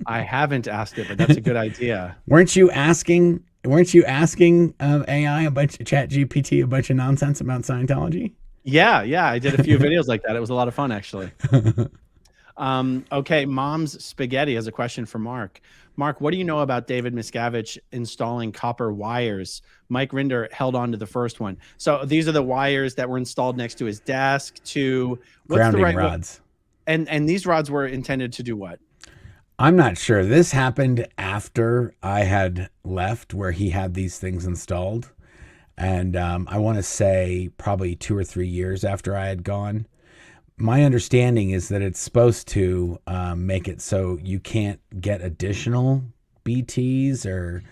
I haven't asked it, but that's a good idea. Weren't you asking AI a bunch of ChatGPT a bunch of nonsense about Scientology? Yeah, I did a few videos like that. It was a lot of fun, actually. Okay, Mom's Spaghetti has a question for Mark. Mark, what do you know about David Miscavige installing copper wires? Mike Rinder held on to the first one. So these are the wires that were installed next to his desk to grounding rods. And these rods were intended to do what? I'm not sure. This happened after I had left, where he had these things installed. And I want to say probably 2 or 3 years after I had gone. My understanding is that it's supposed to make it so you can't get additional BTs or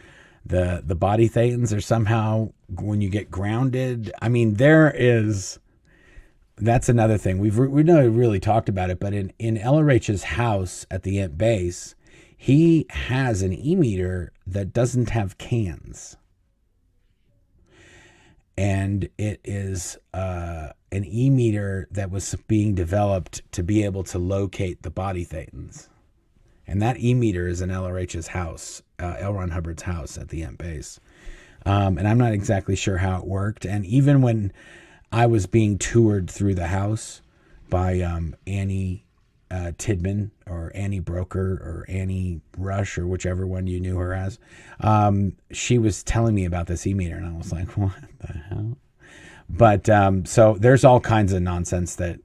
the body thetans, or somehow when you get grounded. I mean, there is that's another thing. We've not really talked about it, but in LRH's house at the Int base, he has an e-meter that doesn't have cans. And it is an e-meter that was being developed to be able to locate the body thetans. And that e-meter is in LRH's house, L. Ron Hubbard's house at the Int base. And I'm not exactly sure how it worked. And even when I was being toured through the house by Annie Tidman or Annie Broker or Annie Rush or whichever one you knew her as, she was telling me about this e-meter, and I was like, what the hell? But so there's all kinds of nonsense that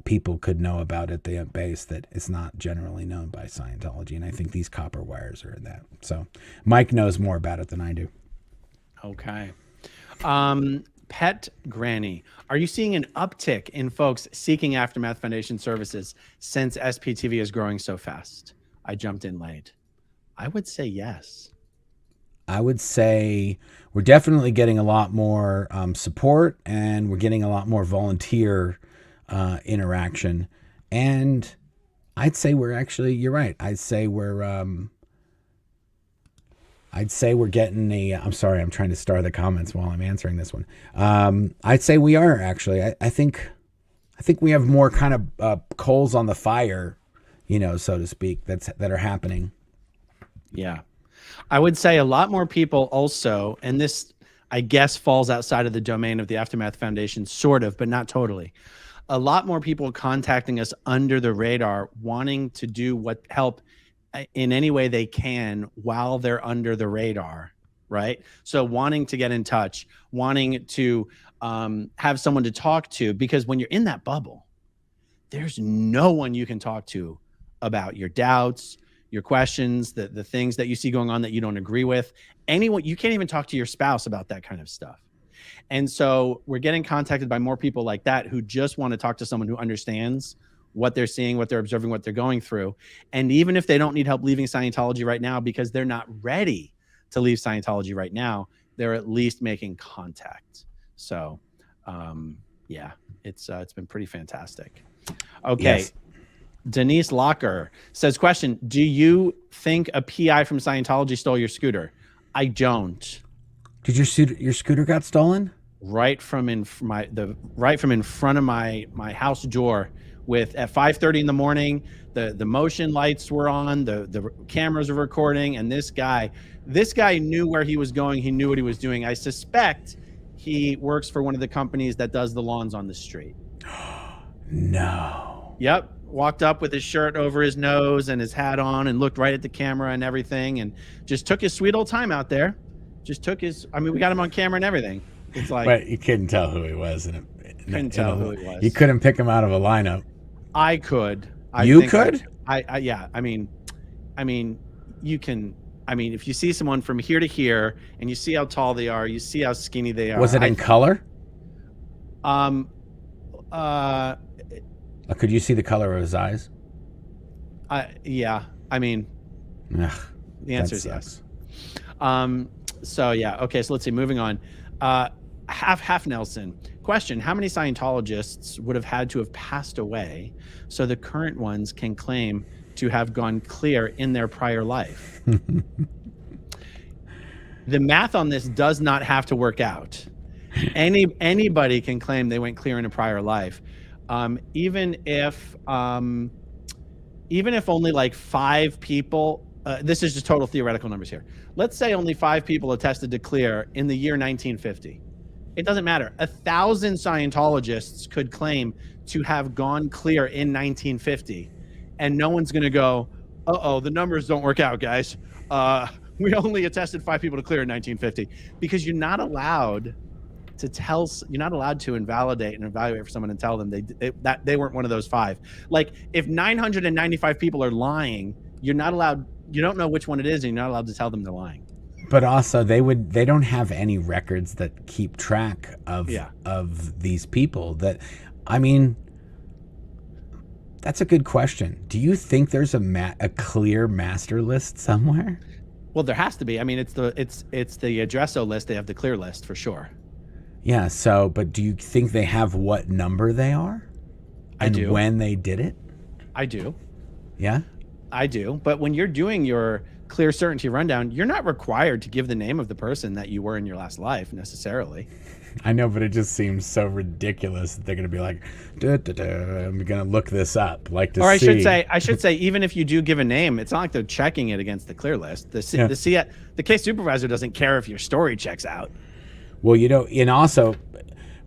people could know about at the base that is not generally known by Scientology, and I think these copper wires are in that. So Mike knows more about it than I do. Okay. Pet Granny, are you seeing an uptick in folks seeking Aftermath Foundation services since SPTV is growing so fast? I jumped in late. I would say yes. I would say we're definitely getting a lot more support, and we're getting a lot more volunteer interaction. And I'd say we're actually, you're right. I'd say we're getting a, I'm sorry, I'm trying to star the comments while I'm answering this one. I'd say we are actually, I think we have more kind of coals on the fire, so to speak, that are happening. Yeah. I would say a lot more people also, and this, I guess, falls outside of the domain of the Aftermath Foundation, sort of, but not totally. A lot more people contacting us under the radar, wanting to do what help in any way they can while they're under the radar, right? So wanting to get in touch, wanting to have someone to talk to, because when you're in that bubble, there's no one you can talk to about your doubts, your questions, the things that you see going on that you don't agree with. Anyone, you can't even talk to your spouse about that kind of stuff. And so we're getting contacted by more people like that who just want to talk to someone who understands what they're seeing, what they're observing, what they're going through. And even if they don't need help leaving Scientology right now because they're not ready to leave Scientology right now, they're at least making contact. So yeah, it's been pretty fantastic. Okay. Yes. Denise Locker says, question, do you think a PI from Scientology stole your scooter? I don't. Did your scooter got stolen? Right from in front of my house door. At 5:30 in the morning, the motion lights were on, the cameras were recording, and this guy knew where he was going. He knew what he was doing. I suspect he works for one of the companies that does the lawns on the street. No. Yep. Walked up with his shirt over his nose and his hat on and looked right at the camera and everything, and just took his sweet old time out there. We got him on camera and everything. It's like, but you couldn't tell who he was. Couldn't tell who he was. You couldn't pick him out of a lineup. I could. You could? Yeah. I mean, you can. I mean, if you see someone from here to here, and you see how tall they are, you see how skinny they are. Was it in color? Could you see the color of his eyes? Yeah. I mean, ugh, the answer is yes. So yeah. Okay. So let's see. Moving on. Half Nelson. Question: how many Scientologists would have had to have passed away so the current ones can claim to have gone clear in their prior life? The math on this does not have to work out. Anybody can claim they went clear in a prior life, even if only like 5 people. This is just total theoretical numbers here. Let's say only 5 people attested to clear in the year 1950. It doesn't matter. 1,000 Scientologists could claim to have gone clear in 1950, and no one's going to go, uh-oh, the numbers don't work out, guys. We only attested 5 people to clear in 1950, because you're not allowed to invalidate and evaluate for someone and tell them that they weren't one of those 5. Like, if 995 people are lying, you're not allowed. You don't know which one it is, and you're not allowed to tell them they're lying. But also, they don't have any records that keep track of these people. That's a good question. Do you think there's a clear master list somewhere? Well, there has to be. I mean, it's the Addresso list. They have the clear list for sure. Yeah. So, but do you think they have what number they are? I And do. when they did it? I do. Yeah. I do. But when you're doing your clear certainty rundown, you're not required to give the name of the person that you were in your last life necessarily. I know, but it just seems so ridiculous that they're going to be like, duh, duh, duh, I'm going to look this up. Like to Or see. I should say, even if you do give a name, it's not like they're checking it against the clear list. The case supervisor doesn't care if your story checks out. Well, and also,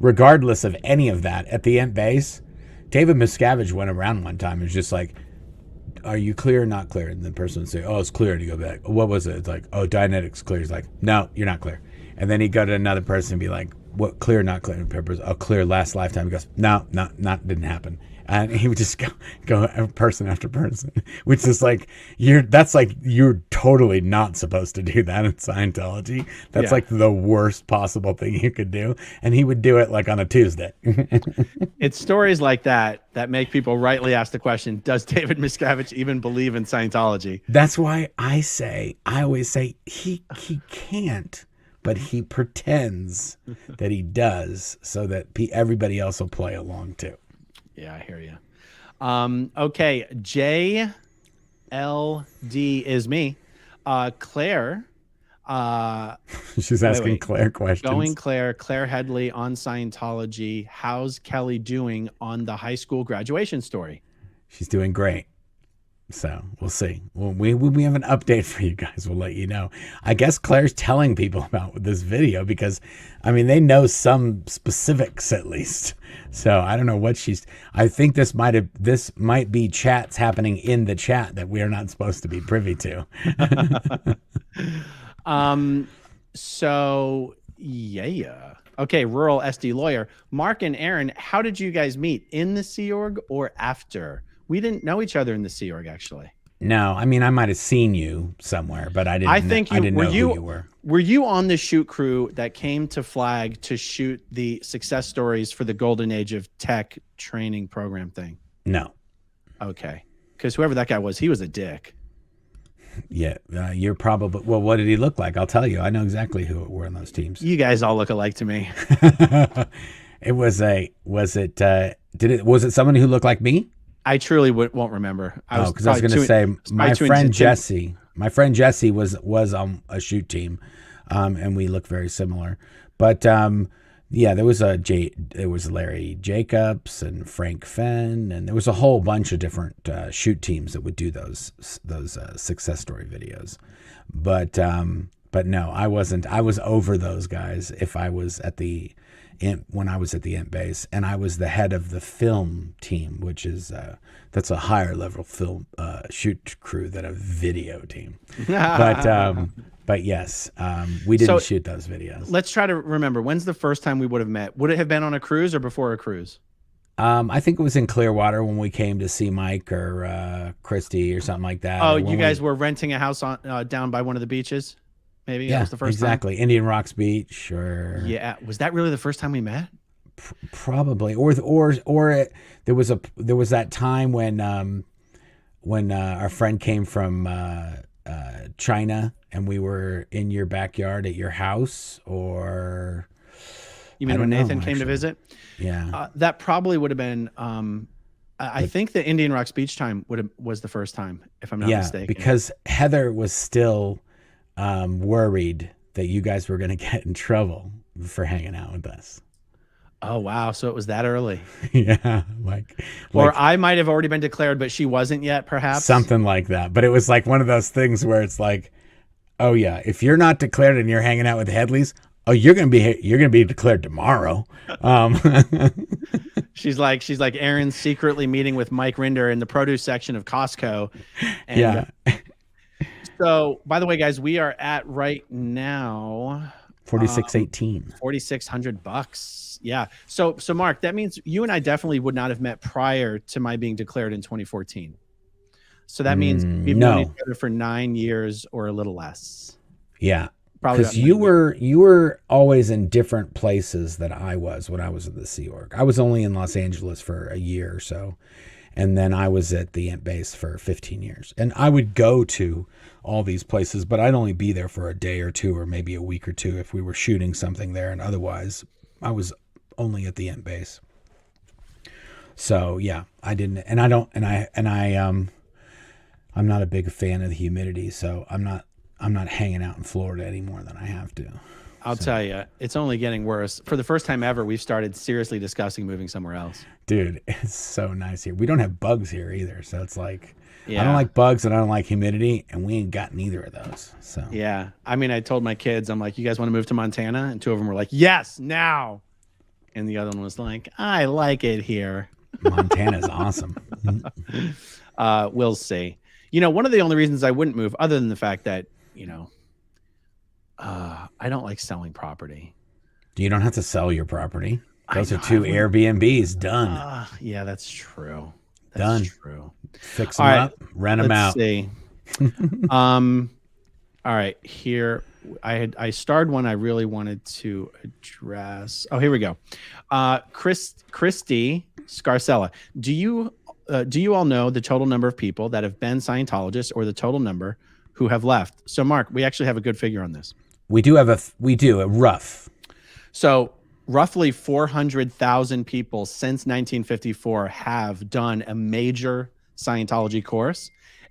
regardless of any of that, at the end base, David Miscavige went around one time and was just like, are you clear or not clear? And the person would say, oh, it's clear. And you go back, what was it? It's like, oh, Dianetics clear. He's like, no, you're not clear. And then he'd go to another person and be like, what, clear, not clear? And Pepper's, oh, clear last lifetime. He goes, no, didn't happen. And he would just go person after person, which is like, you're totally not supposed to do that in Scientology. That's like the worst possible thing you could do. And he would do it like on a Tuesday. It's stories like that make people rightly ask the question, does David Miscavige even believe in Scientology? That's why I always say he can't, but he pretends that he does so that everybody else will play along too. Yeah, I hear you. Okay, JLD is me. Claire. She's asking Claire questions. Claire Headley on Scientology. How's Kelly doing on the high school graduation story? She's doing great. So we'll see. When we have an update for you guys, we'll let you know. I guess Claire's telling people about this video because, I mean, they know some specifics at least. So I don't know what I think this might be chats happening in the chat that we are not supposed to be privy to. So yeah. Okay, rural SD lawyer. Mark and Aaron, how did you guys meet? In the Sea Org or after? We didn't know each other in the Sea Org, actually. No, I mean, I might have seen you somewhere, but I didn't know who you were. Were you on the shoot crew that came to Flag to shoot the success stories for the Golden Age of Tech training program thing? No. Okay. Because whoever that guy was, he was a dick. Yeah, you're probably... Well, what did he look like? I'll tell you. I know exactly who were on those teams. You guys all look alike to me. Was it someone who looked like me? I truly won't remember. Because I was going to say my friend Jesse was on a shoot team, and we look very similar. But yeah, there was Larry Jacobs and Frank Fenn, and there was a whole bunch of different shoot teams that would do those success story videos. But no, I wasn't. I was over those guys. If I was when I was at the Int base, and I was the head of the film team, which is that's a higher level film shoot crew than a video team. But yes, we didn't shoot those videos. Let's try to remember, when's the first time we would have met? Would it have been on a cruise or before a cruise? I think it was in Clearwater when we came to see Mike or Christy or something like that. Oh, you guys were renting a house on down by one of the beaches? Maybe that was the first time? Indian Rocks Beach, or was that really the first time we met? Probably, or there was that time when our friend came from China and we were in your backyard at your house, or you mean when Nathan came to visit? Yeah, that probably would have been. I think the Indian Rocks Beach time was the first time, if I'm not mistaken. Because Heather was still worried that you guys were going to get in trouble for hanging out with us. Oh, wow. So it was that early. Yeah. Or I might have already been declared, but she wasn't yet, perhaps. Something like that. But it was like one of those things where it's like, oh yeah, if you're not declared and you're hanging out with the Headleys, oh, you're going to be declared tomorrow. She's like Aaron's secretly meeting with Mike Rinder in the produce section of Costco. And, yeah. So, by the way, guys, we are at right now $4,618. Yeah. So Mark, that means you and I definitely would not have met prior to my being declared in 2014. So that means we've known each other for 9 years or a little less. Yeah. Because you were always in different places than I was when I was at the Sea Org. I was only in Los Angeles for a year or so. And then I was at the Int base for 15 years. And I would go to all these places, but I'd only be there for a day or two or maybe a week or two if we were shooting something there. And otherwise, was only at the end base. So yeah, I didn't, and I don't, and I'm not a big fan of the humidity, so I'm not hanging out in Florida any more than I have to. I'll tell you, it's only getting worse. For the first time ever, we've started seriously discussing moving somewhere else. Dude, it's so nice here. We don't have bugs here either, so it's like, Yeah. I don't like bugs and I don't like humidity, and we ain't got neither of those. So Yeah. I mean, I told my kids, I'm like, you guys want to move to Montana? And 2 of them were like, yes, now. And the other one was like, I like it here. Montana's awesome. We'll see. You know, one of the only reasons I wouldn't move, other than the fact that, you know, I don't like selling property. You don't have to sell your property. Those I are know, 2 I wouldn't- Airbnbs done. Yeah, that's true. That's Done. true. Fix them All right, up, rent them out. See. All right, here I starred one I really wanted to address. Oh, here we go. Christy Scarcella. Do you all know the total number of people that have been Scientologists or the total number who have left? So, Mark, we actually have a good figure on this. We do a rough. So roughly 400,000 people since 1954 have done a major Scientology course,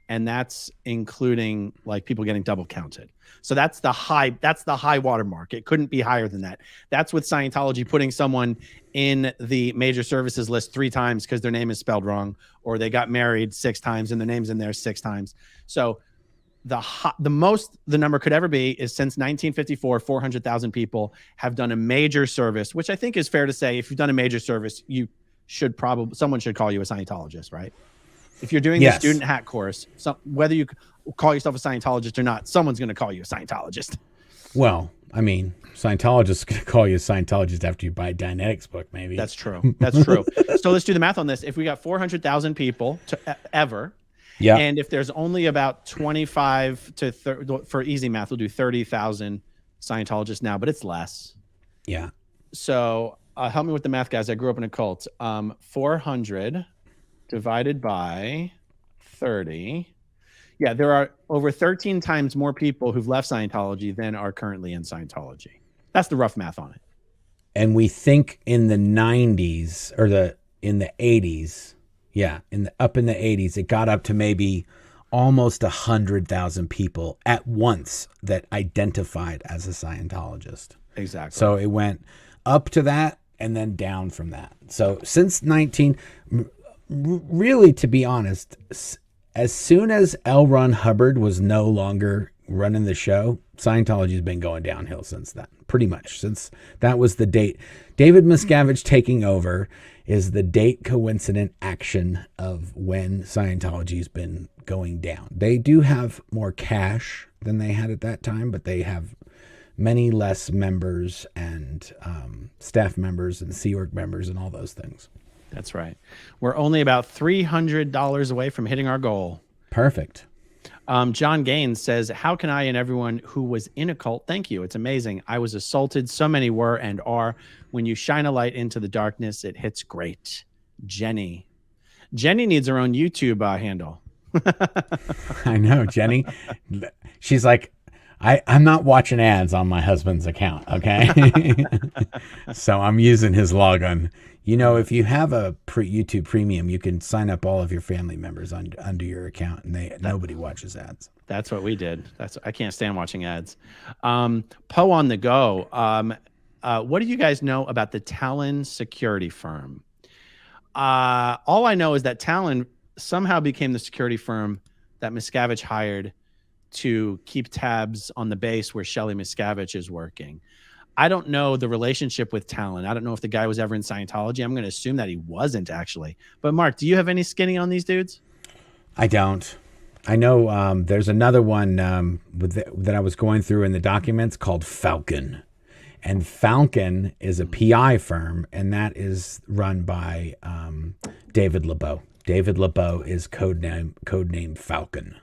and that's including like people getting double counted. So that's the high watermark. It couldn't be higher than that. That's with Scientology putting someone in the major services list 3 times because their name is spelled wrong, or they got married 6 times and their name's in there 6 times. So the most the number could ever be is since 1954, 400,000 people have done a major service, which I think is fair to say. If you've done a major service, you should someone should call you a Scientologist, right? If you're doing the student hack course, whether you call yourself a Scientologist or not, someone's going to call you a Scientologist. Well, I mean, Scientologists going to call you a Scientologist after you buy Dianetics book, maybe. That's true. That's true. So let's do the math on this. If we got 400,000 people ever, yeah, and if there's only about 25 to 30, for easy math, we'll do 30,000 Scientologists now, but it's less. Yeah. So help me with the math, guys. I grew up in a cult. 400 divided by 30. Yeah, there are over 13 times more people who've left Scientology than are currently in Scientology. That's the rough math on it. And we think in the 90s or in the 80s, up in the 80s, it got up to maybe almost 100,000 people at once that identified as a Scientologist. Exactly. So it went up to that and then down from that. So since really, to be honest, as soon as L. Ron Hubbard was no longer running the show, Scientology has been going downhill since then, pretty much. Since that was the date. David Miscavige taking over is the date coincident action of when Scientology's been going down. They do have more cash than they had at that time, but they have many less members and staff members and Sea Org members and all those things. That's right. We're only about $300 away from hitting our goal. Perfect. John Gaines says, how can I and everyone who was in a cult thank you? It's amazing. I was assaulted. So many were and are. When you shine a light into the darkness, it hits great. Jenny needs her own YouTube handle. I know, Jenny. She's like, I'm not watching ads on my husband's account, okay? So I'm using his login. You know, if you have a YouTube Premium, you can sign up all of your family members under your account, and nobody watches ads. That's what we did. I can't stand watching ads. Poe on the go. What do you guys know about the Talon security firm? All I know is that Talon somehow became the security firm that Miscavige hired to keep tabs on the base where Shelley Miscavige is working. I don't know the relationship with Talon. I don't know if the guy was ever in Scientology. I'm going to assume that he wasn't, actually. But Mark, do you have any skinny on these dudes? I don't. I know there's another one that I was going through in the documents called Falcon. And Falcon is a PI firm, and that is run by David LeBeau. David LeBeau is codename Falcon.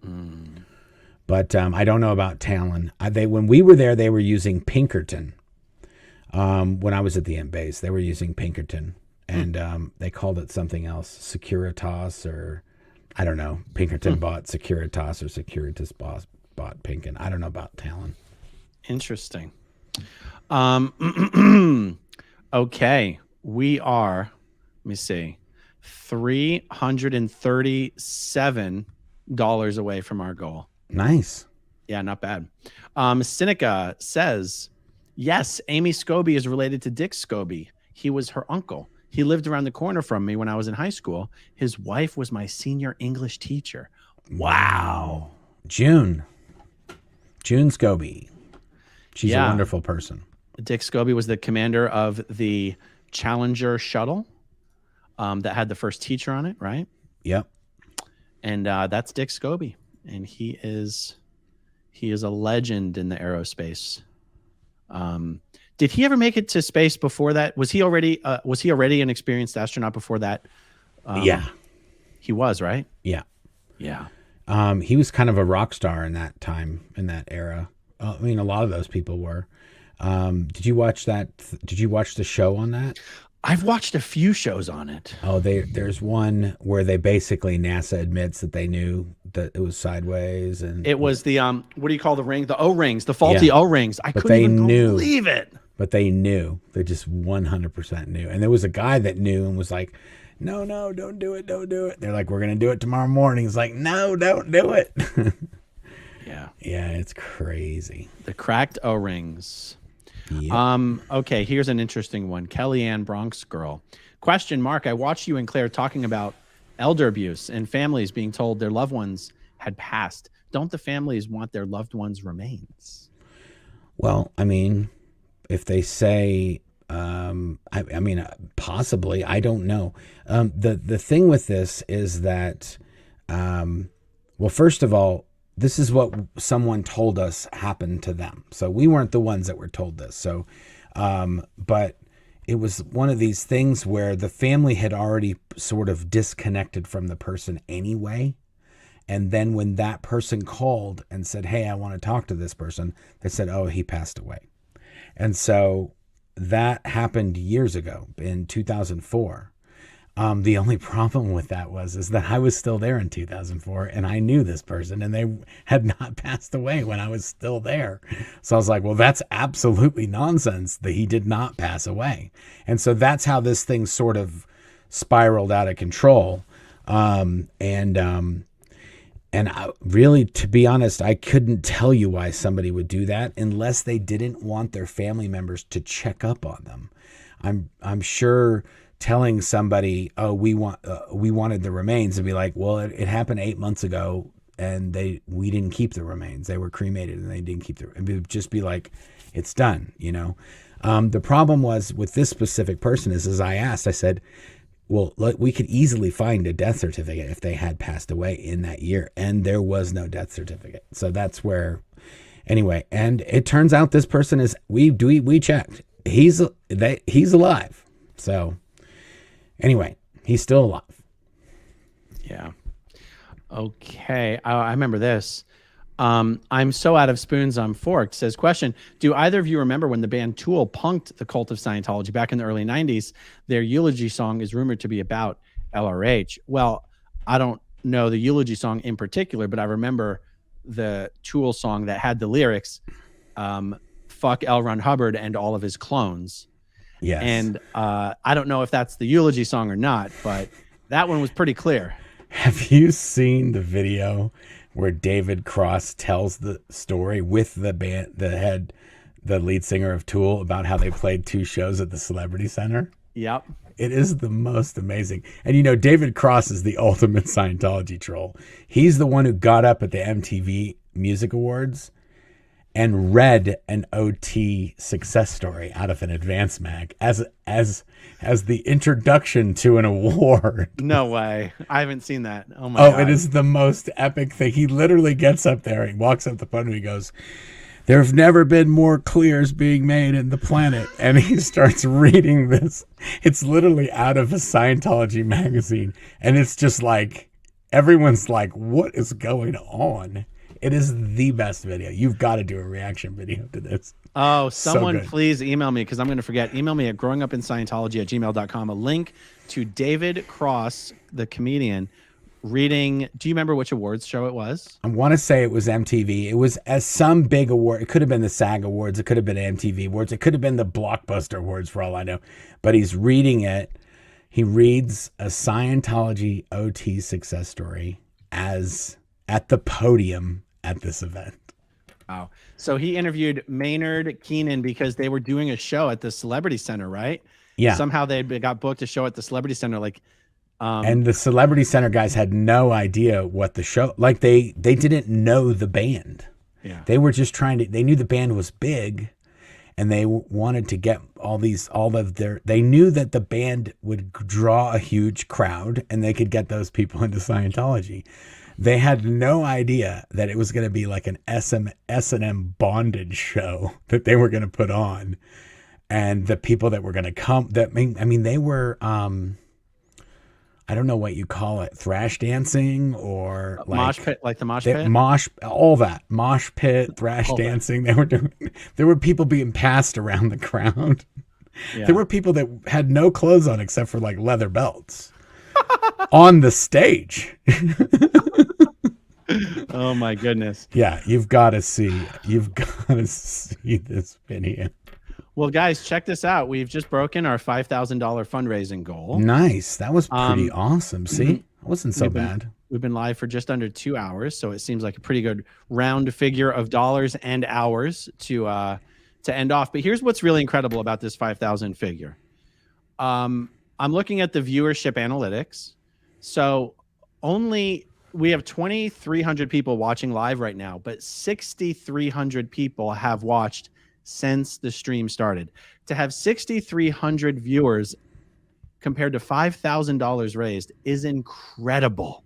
Mm. But I don't know about Talon. When we were there, they were using Pinkerton. When I was at the end base, they were using Pinkerton, and they called it something else, Securitas, or I don't know. Pinkerton bought Securitas, or Securitas bought Pinkerton. I don't know about Talon. Interesting. Okay, we are, let me see, $337 away from our goal. Nice. Yeah, not bad. Seneca says, yes, Amy Scobie is related to Dick Scobie. He was her uncle. He lived around the corner from me when I was in high school. His wife was my senior English teacher. Wow. June Scobie. She's a wonderful person. Dick Scobie was the commander of the Challenger shuttle that had the first teacher on it, right? Yep. And that's Dick Scobie. And he is a legend in the aerospace. Did he ever make it to space before that? Was he already an experienced astronaut before that? Yeah. He was, right? Yeah. Yeah. He was kind of a rock star in that time, in that era. I mean, a lot of those people were. Did you watch that? Did you watch the show on that? I've watched a few shows on it. Oh, there's one where they basically, NASA admits that they knew that it was sideways, and it was the what do you call the ring? The O-rings, the faulty O-rings. I couldn't even believe it. But they knew. They just 100% knew. And there was a guy that knew and was like, no, don't do it. They're like, we're going to do it tomorrow morning. He's like, no, don't do it. Yeah. Yeah, it's crazy. The cracked O-rings. Yep. Okay, here's an interesting one. Kellyanne Bronx girl. Question mark. I watched you and Claire talking about elder abuse and families being told their loved ones had passed. Don't the families want their loved ones' remains? Well, I mean, if they say, I mean, possibly, I don't know. The thing with this is that, well, first of all, this is what someone told us happened to them. So we weren't the ones that were told this. So, but it was one of these things where the family had already sort of disconnected from the person anyway. And then when that person called and said, hey, I want to talk to this person, they said, oh, he passed away. And so that happened years ago in 2004. The only problem with that is that I was still there in 2004 and I knew this person and they had not passed away when I was still there. So I was like, well, that's absolutely nonsense that he did not pass away. And so that's how this thing sort of spiraled out of control. And I, really, to be honest, I couldn't tell you why somebody would do that unless they didn't want their family members to check up on them. I'm sure telling somebody, oh, we wanted the remains, and be like, well, it happened 8 months ago, and we didn't keep the remains. They were cremated, and they didn't keep the. It would just be like, it's done, you know. The problem was with this specific person is, as I asked, I said, well, we could easily find a death certificate if they had passed away in that year, and there was no death certificate. So that's where, anyway. And it turns out this person is we checked. He's alive. So anyway, he's still alive. Yeah. Okay. I remember this. I'm so out of spoons, I'm forked. Says, question, do either of you remember when the band Tool punked the cult of Scientology back in the early 90s? Their eulogy song is rumored to be about LRH. Well, I don't know the eulogy song in particular, but I remember the Tool song that had the lyrics, fuck L. Ron Hubbard and all of his clones. Yes. And I don't know if that's the eulogy song or not, but that one was pretty clear. Have you seen the video where David Cross tells the story with the band, the lead singer of Tool, about how they played 2 shows at the Celebrity Center? Yep. It is the most amazing. And you know, David Cross is the ultimate Scientology troll. He's the one who got up at the MTV Music Awards and read an OT success story out of an advance mag as the introduction to an award. No way. I haven't seen that. Oh my God. It is the most epic thing. He literally gets up there, he walks up the podium, he goes, there have never been more clears being made in the planet. And he starts reading this. It's literally out of a Scientology magazine. And it's just like, everyone's like, what is going on? It is the best video. You've got to do a reaction video to this. Oh, someone please email me, because I'm going to forget. Email me at growingupinscientology@gmail.com. A link to David Cross, the comedian, reading. Do you remember which awards show it was? I want to say it was MTV. It was as some big award. It could have been the SAG Awards. It could have been MTV Awards. It could have been the Blockbuster Awards for all I know. But he's reading it. He reads a Scientology OT success story as at the podium at this event. Wow. So he interviewed Maynard Keenan because they were doing a show at the Celebrity Center, right? Yeah. Somehow they got booked to show at the Celebrity Center. Like, and the Celebrity Center guys had no idea what the show, like they didn't know the band. Yeah. They were just they knew the band was big and they wanted to get they knew that the band would draw a huge crowd and they could get those people into Scientology. They had no idea that it was going to be like an S&M bondage show that they were going to put on. And the people that were going to come, they were, I don't know what you call it, thrash dancing or like mosh pit, like the mosh pit, all that mosh pit, thrash dancing. They were doing. There were people being passed around the crowd. Yeah. There were people that had no clothes on except for like leather belts on the stage. Oh my goodness! Yeah, you've got to see this video. Well, guys, check this out. We've just broken our $5,000 fundraising goal. Nice. That was pretty awesome. See, it wasn't so bad. We've been live for just under 2 hours, so it seems like a pretty good round figure of dollars and hours to end off. But here's what's really incredible about this 5,000 figure. I'm looking at the viewership analytics. So we have 2,300 people watching live right now, but 6,300 people have watched since the stream started. To have 6,300 viewers compared to $5,000 raised is incredible.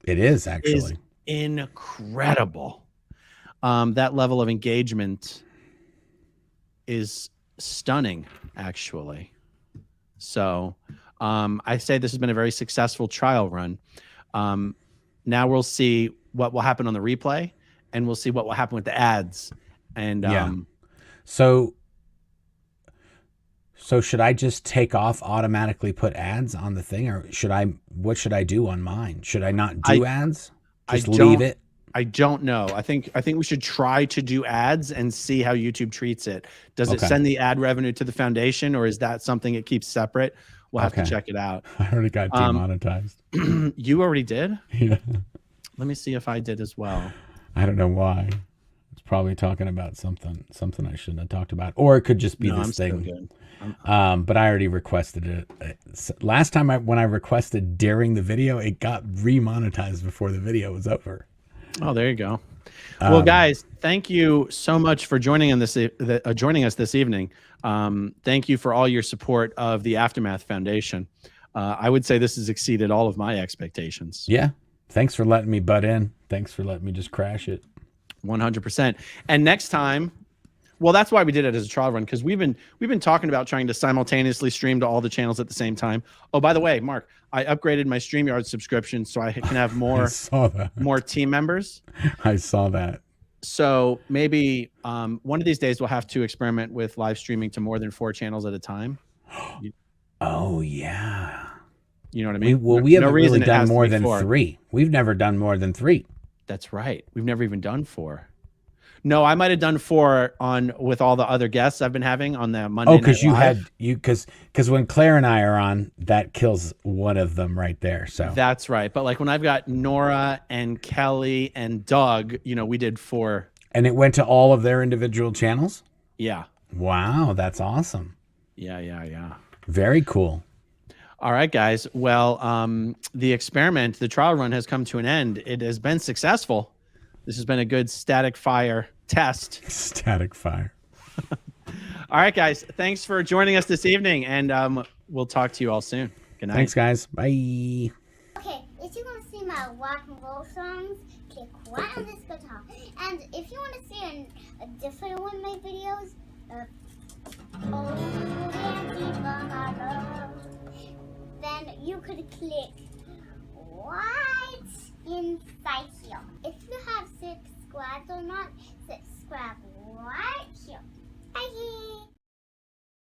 It is actually incredible. That level of engagement is stunning, actually. So I say this has been a very successful trial run. Now we'll see what will happen on the replay, and we'll see what will happen with the ads. And So should I just take off, automatically put ads on the thing, or what should I do on mine? Should I not do ads? Just leave it? I don't know. I think we should try to do ads and see how YouTube treats it. Does it send the ad revenue to the foundation, or is that something it keeps separate? We'll have to check it out. I already got demonetized. You already did? Yeah. Let me see if I did as well. I don't know why. It's probably talking about something I shouldn't have talked about, or it could just be this thing. But I already requested it. Last time when I requested during the video, it got remonetized before the video was over. Oh, there you go. Well, guys, thank you so much for joining us this evening. Thank you for all your support of the Aftermath Foundation. I would say this has exceeded all of my expectations. Yeah. Thanks for letting me butt in. Thanks for letting me just crash it. 100%. And next time, well, that's why we did it as a trial run, because we've been talking about trying to simultaneously stream to all the channels at the same time. Oh, by the way, Mark, I upgraded my StreamYard subscription so I can have more team members. I saw that. So maybe one of these days we'll have to experiment with live streaming to more than 4 channels at a time. Oh yeah. You know what I mean? We haven't really done more than 3. We've never done more than 3. That's right. We've never even done 4. No, I might have done 4 with all the other guests I've been having on the Monday night live. Because when Claire and I are on, that kills one of them right there. So that's right. But like when I've got Nora and Kelly and Doug, we did 4. And it went to all of their individual channels? Yeah. Wow, that's awesome. Yeah. Very cool. All right, guys. Well, the trial run has come to an end. It has been successful. This has been a good static fire test. Static fire. All right, guys. Thanks for joining us this evening, and we'll talk to you all soon. Good night. Thanks, guys. Bye. Okay, if you want to see my rock and roll songs, click right on this guitar. And if you want to see a different one of my videos, then you could click right inside here. If you have subscribed or not, subscribe